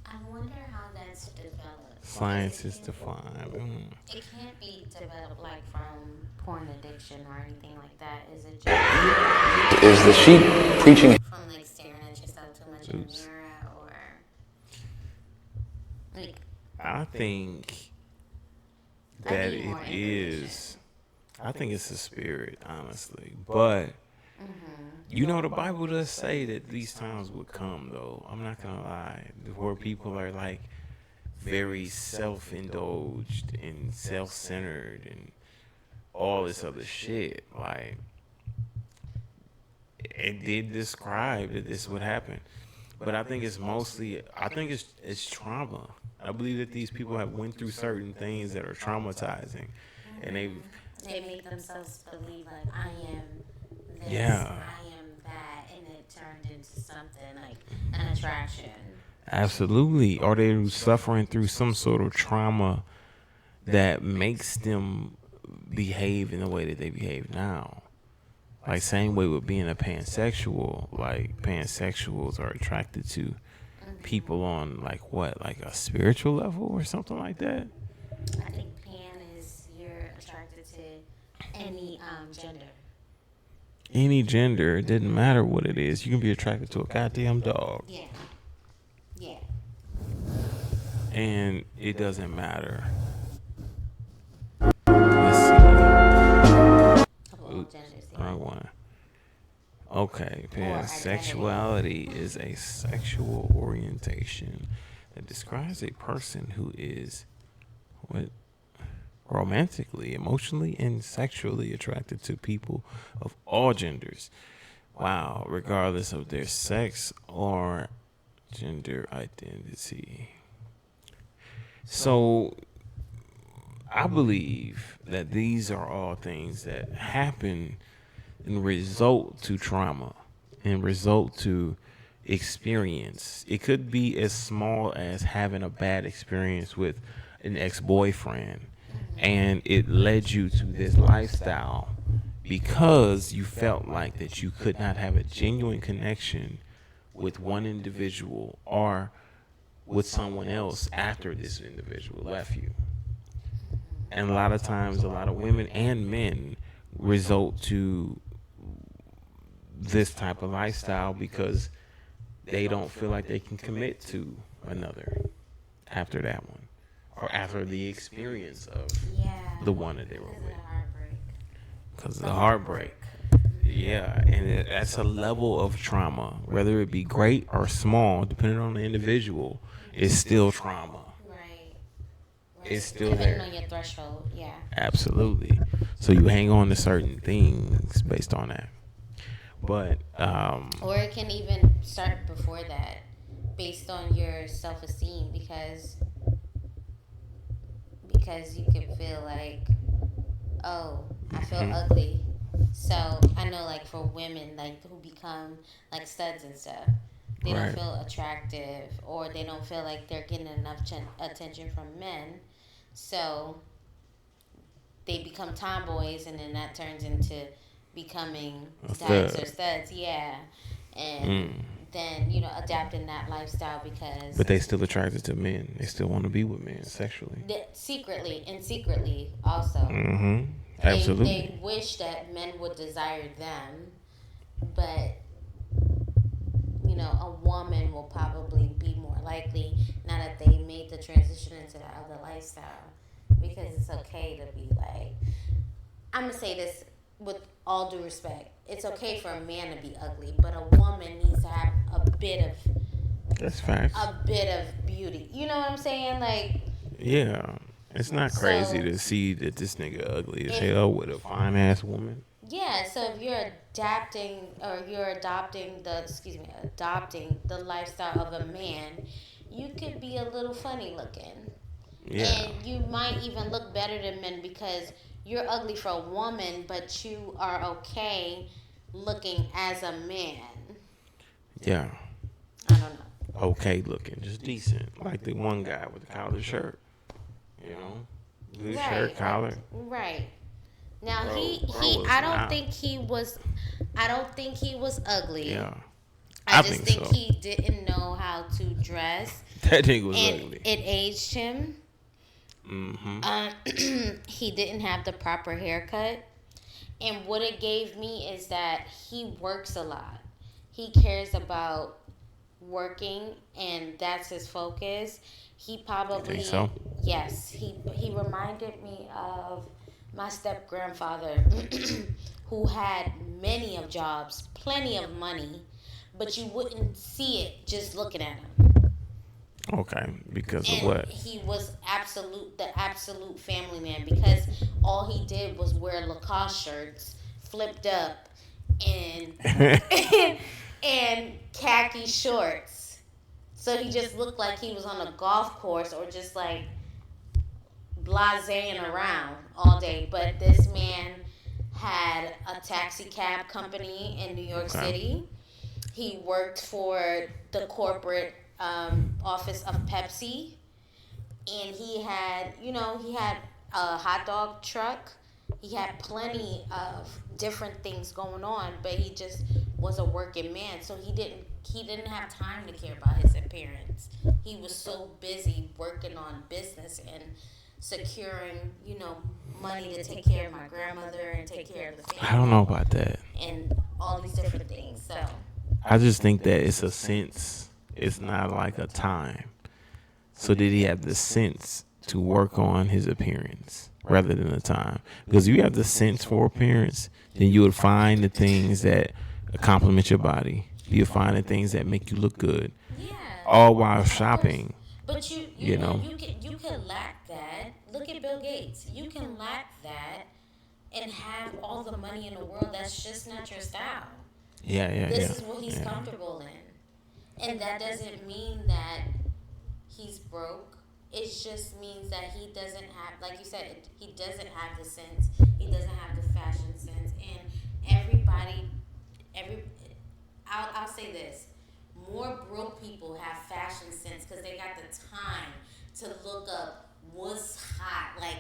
I wonder how that's developed. Scientists define. It can't be developed like from porn addiction or anything like that. Is it just Is the sheep preaching? From like staring at yourself too much in the mirror, or like? I think that it is. I think it's a spirit, honestly, but. The Bible does say that these times would come, though. I'm not going to lie. Where people are, like, very self-indulged and self-centered and all this other shit. Like, it did describe that this would happen. But I think it's mostly, it's trauma. I believe that these people have went through certain things that are traumatizing, and They make themselves believe like I am this, yeah, I am that, and it turned into something like an attraction. absolutely, or they're suffering through some sort of trauma that makes them behave in the way that they behave now. Like same way with being a pansexual, like pansexuals are attracted to people on like what, like a spiritual level or something like that. I think pan is you're attracted to any gender. Any gender, it didn't matter what it is. You can be attracted to a goddamn dog. Yeah. Yeah. And it doesn't matter. Let's see. Oops, wrong one. Okay, pansexuality is a sexual orientation that describes a person who is what romantically, emotionally, and sexually attracted to people of all genders. Wow, regardless of their sex or gender identity. So I believe that these are all things that happen and result to trauma and result to experience. It could be as small as having a bad experience with an ex-boyfriend and it led you to this lifestyle because you felt like that you could not have a genuine connection with one individual or with someone else after this individual left you. And a lot of times, a lot of women and men result to this type of lifestyle because they don't feel like they can commit to another after that one or after the experience of the one that they were with. Because of the heartbreak. Yeah, and that's a level of trauma, whether it be great or small, depending on the individual, it's still trauma. Right. It's still Depending there. on your threshold, yeah. Absolutely. So you hang on to certain things based on that. But or it can even start before that, based on your self-esteem, because you can feel like, oh, I feel ugly. So I know, like for women, like who become like studs and stuff, they don't feel attractive, or they don't feel like they're getting enough attention from men. So they become tomboys, and then that turns into becoming dykes or studs. Yeah, and then adapting that lifestyle because. But they still attracted to men. They still want to be with men sexually. Secretly also. Absolutely. They wish that men would desire them, but a woman will probably be more likely now that they made the transition into the other lifestyle, because it's okay to be like, I'm gonna say this with all due respect, it's okay for a man to be ugly, but a woman needs to have a bit of beauty. You know what I'm saying? Like, yeah, it's not crazy to see that this nigga ugly as hell with a fine ass woman. Yeah, so if you're adopting the lifestyle of a man, you could be a little funny looking. Yeah. And you might even look better than men because you're ugly for a woman, but you are okay looking as a man. Yeah. I don't know. Okay looking, just decent. Like the one guy with the collared shirt. Good shirt, collar. Right. Now Bro, I don't think he was ugly. Yeah. I just think so. He didn't know how to dress. That nigga was ugly. It aged him. He didn't have the proper haircut. And what it gave me is that he works a lot. He cares about working, and that's his focus. He probably, you think so? Yes, he reminded me of my step grandfather, who had many of jobs, plenty of money, but you wouldn't see it just looking at him. Okay, because and of what? He was the absolute family man, because all he did was wear Lacoste shirts, flipped up, and and khaki shorts. So he just looked like he was on a golf course or just like blasing around all day. But this man had a taxi cab company in New York Okay. City. He worked for the corporate office of Pepsi, and he had a hot dog truck. He had plenty of different things going on, but he just was a working man, so he didn't have time to care about his appearance. He was so busy working on business and securing, money to take care of my grandmother and take care of the family. I don't know about that. And all these different things. So I just think that it's a sense. It's not like a time. So did he have the sense to work on his appearance rather than the time? Because if you have the sense for appearance, then you would find the things that compliment your body. You'll find the things that make you look good. yeah. All while shopping. But You know. you can lack that. Look at Bill Gates. You can lack that and have all the money in the world. That's just not your style. Yeah. This is what he's comfortable in. And that doesn't mean that he's broke. It just means that he doesn't have, like you said, he doesn't have the sense. He doesn't have the fashion sense. And I'll say this. More broke people have fashion sense because they got the time to look up what's hot. Like,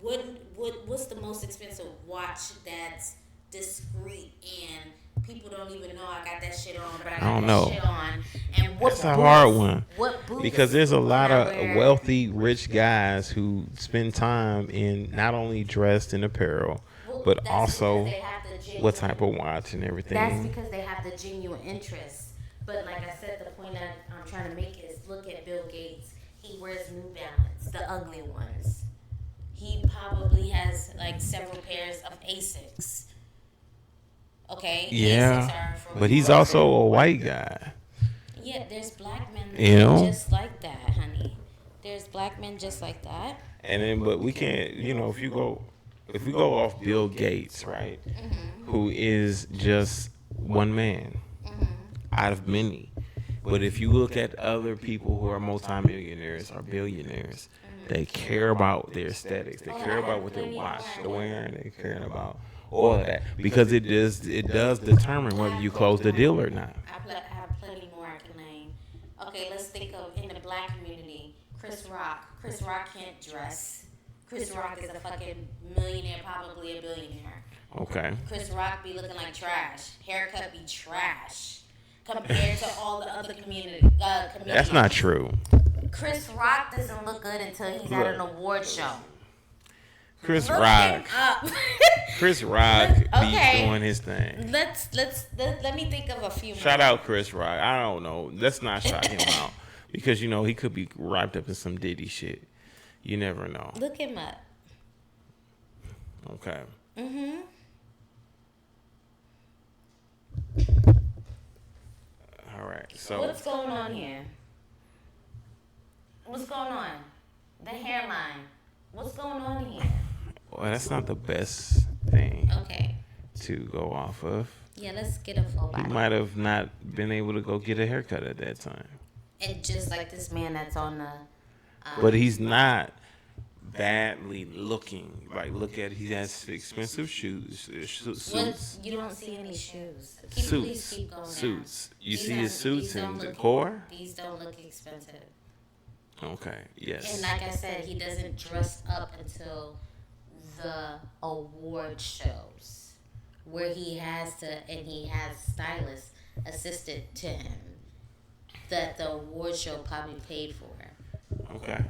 what's the most expensive watch that's discreet and people don't even know I got that shit on, but I got that shit on. And what That's a hard one. What boots Because there's a lot can I of wear? wealthy, rich guys who spend time in not only dressed in apparel, but That's also because they have the genuine- what type of watch and everything. That's because they have the genuine interest. But like I said, the point that I'm trying to make is look at Bill Gates. He wears New Balance, the ugly ones. He probably has like several pairs of Asics. Okay? Yeah, Asics are for but he's also a white guy. Yeah, there's black men just like that, honey. There's black men just like that. And then, but we can't, if we go off Bill Gates, right, who is just one man out of many. But if you look at other people who are multimillionaires or billionaires, they care about their aesthetics. They care about what their watch they're wearing. They care about all of that because it does determine whether you close the deal or not. I have plenty more I can name. Okay, let's think of in the black community, Chris Rock. Chris Rock can't dress. Chris Rock is a fucking millionaire, probably a billionaire. Okay. Chris Rock be looking like trash. Haircut be trash compared to all the other comedians. That's not true. Chris Rock doesn't look good until he's at an award show. Chris Look Rock. him up. Chris Rock be doing his thing. Let me think of a few. Shout out Chris Rock. I don't know. Let's not shout him out because he could be wrapped up in some Diddy shit. You never know. Look him up. Okay. All right. So What's going on here? What's going on? The hairline. What's going on here? well, that's not the best thing Okay. to go off of. Yeah, let's get a full He body. might have not been able to go get a haircut at that time. And just like this man that's on the. But he's not badly looking. Like, look at he has expensive shoes, suits. You don't see any shoes. Please Suits. keep going down. Suits. You These see his don't- suits these don't and look- decor? These don't look expensive. Okay, yes. And like I said, he doesn't dress up until the award shows where he has stylists assisted to him that the award show probably paid for. Okay.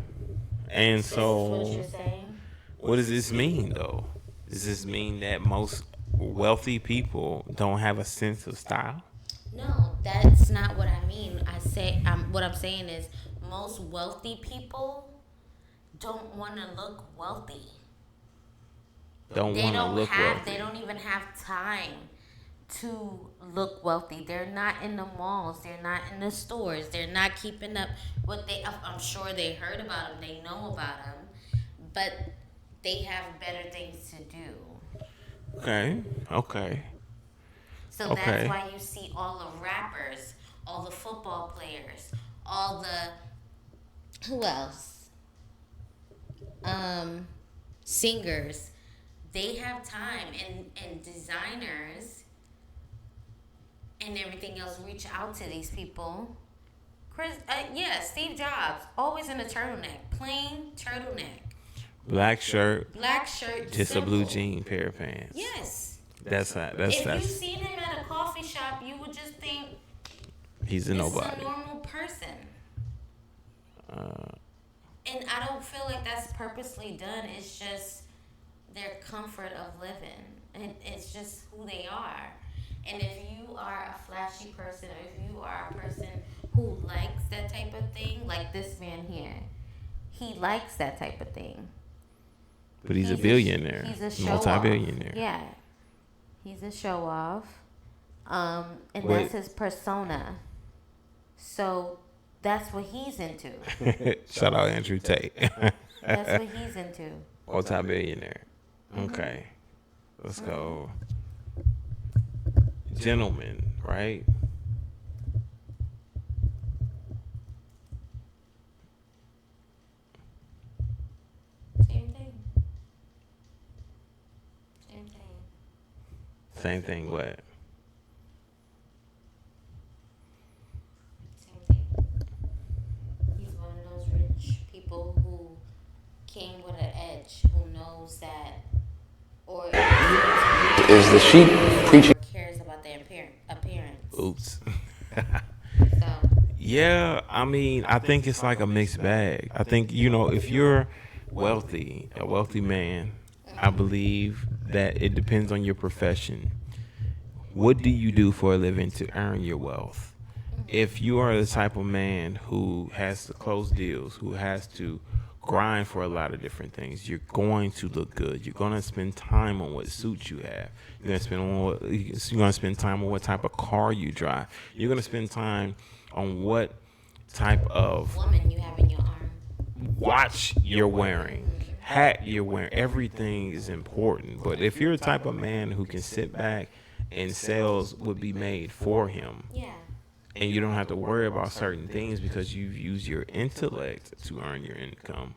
And so, What you're saying? what does this mean, though? Does this mean that most wealthy people don't have a sense of style? No, that's not what I mean. What I'm saying is most wealthy people don't want to look wealthy. They don't even have time to look wealthy. They're not in the malls. They're not in the stores. They're not keeping up I'm sure they heard about them. They know about them, but they have better things to do. Okay. So that's why you see all the rappers all the football players, all the who else? Singers. They have time, and designers and everything else reach out to these people. Steve Jobs, always in a turtleneck, plain turtleneck, Black shirt, black shirt, just simple. a blue jean pair of pants. Yes. That's If you seen him at a coffee shop, you would just think he's a nobody. This is a normal person. And I don't feel like that's purposely done. It's just their comfort of living, and it's just who they are. And if you are a flashy person, or if you are a person who likes that type of thing, like this man here, he likes that type of thing. But he's a billionaire. He's a show multi-billionaire. Off. Yeah, he's a show off, and Wait. that's his persona. So that's what he's into. Shout out Andrew Tate. That's what he's into. Multi-billionaire. Okay, let's go. Gentlemen, right? Same thing. Same thing. Same thing. What? Same thing. He's one of those rich people who came with an edge, who knows that, or Is the sheep preaching? cares about their appearance. Oops. So Yeah, I mean, I think it's like a mixed bag. I think, if you're wealthy, a wealthy man, I believe that it depends on your profession. What do you do for a living to earn your wealth? If you are the type of man who has to close deals, who has to grind for a lot of different things, you're going to look good. You're going to spend time on what suits you have. You're going to spend time on what type of car you drive. You're going to spend time on what type of woman you have in your arm. watch you're wearing, hat you're wearing. Everything is important. But if you're the type of man who can sit back and sales would be made for him, Yeah. and you don't have to worry about certain things because you've used your intellect to earn your income,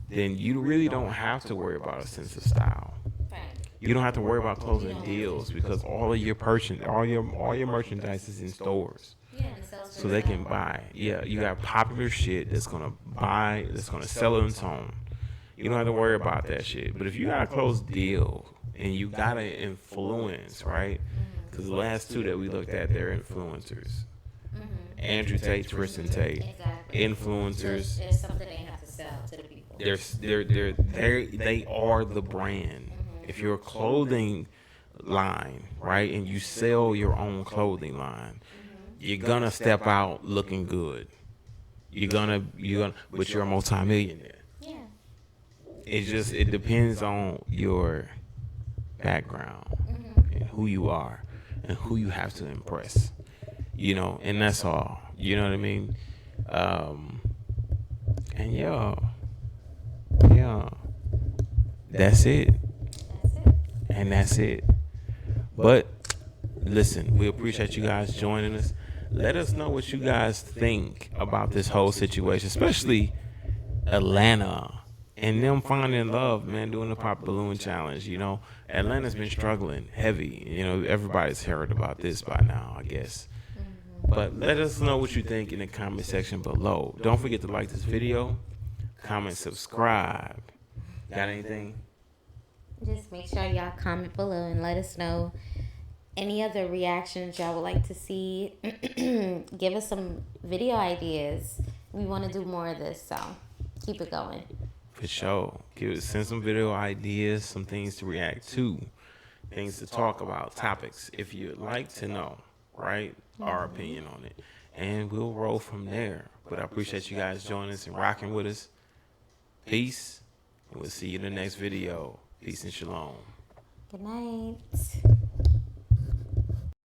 then you really don't have to worry about a sense of style. Right. You don't have to worry about closing deals because all your merchandise is in stores. Yeah, and sells So they can buy. Yeah, you got popular shit that's gonna sell on its own. You don't have to worry about that shit. But if you got a closed deal and you got to influence, right? Because the last two that we looked at, they're influencers. Andrew Tate, Tristan Tate, Exactly. influencers. There's something they have to sell to the people. They are the brand. If you're a clothing line, right, and you sell your own clothing line, you're gonna step out looking good. But you're a multimillionaire. Yeah. It depends on your background and who you are and who you have to impress. And that's all. You know what I mean? And yeah, that's it. And that's it. But listen, we appreciate you guys joining us. Let us know what you guys think about this whole situation, especially Atlanta and them finding love, man, doing the pop balloon challenge. Atlanta's been struggling heavy. Everybody's heard about this by now, I guess. But let us know what you think in the comment section below. Don't forget to like this video, comment, subscribe. Got anything? Just make sure y'all comment below and let us know any other reactions y'all would like to see. Give us some video ideas. We want to do more of this, so keep it going. For sure. Send some video ideas, some things to react to, things to talk about, topics if you'd like to know, right? Our opinion on it. And we'll roll from there. But I appreciate you guys joining us and rocking with us. Peace. And we'll see you in the next video. Peace and shalom. Good night.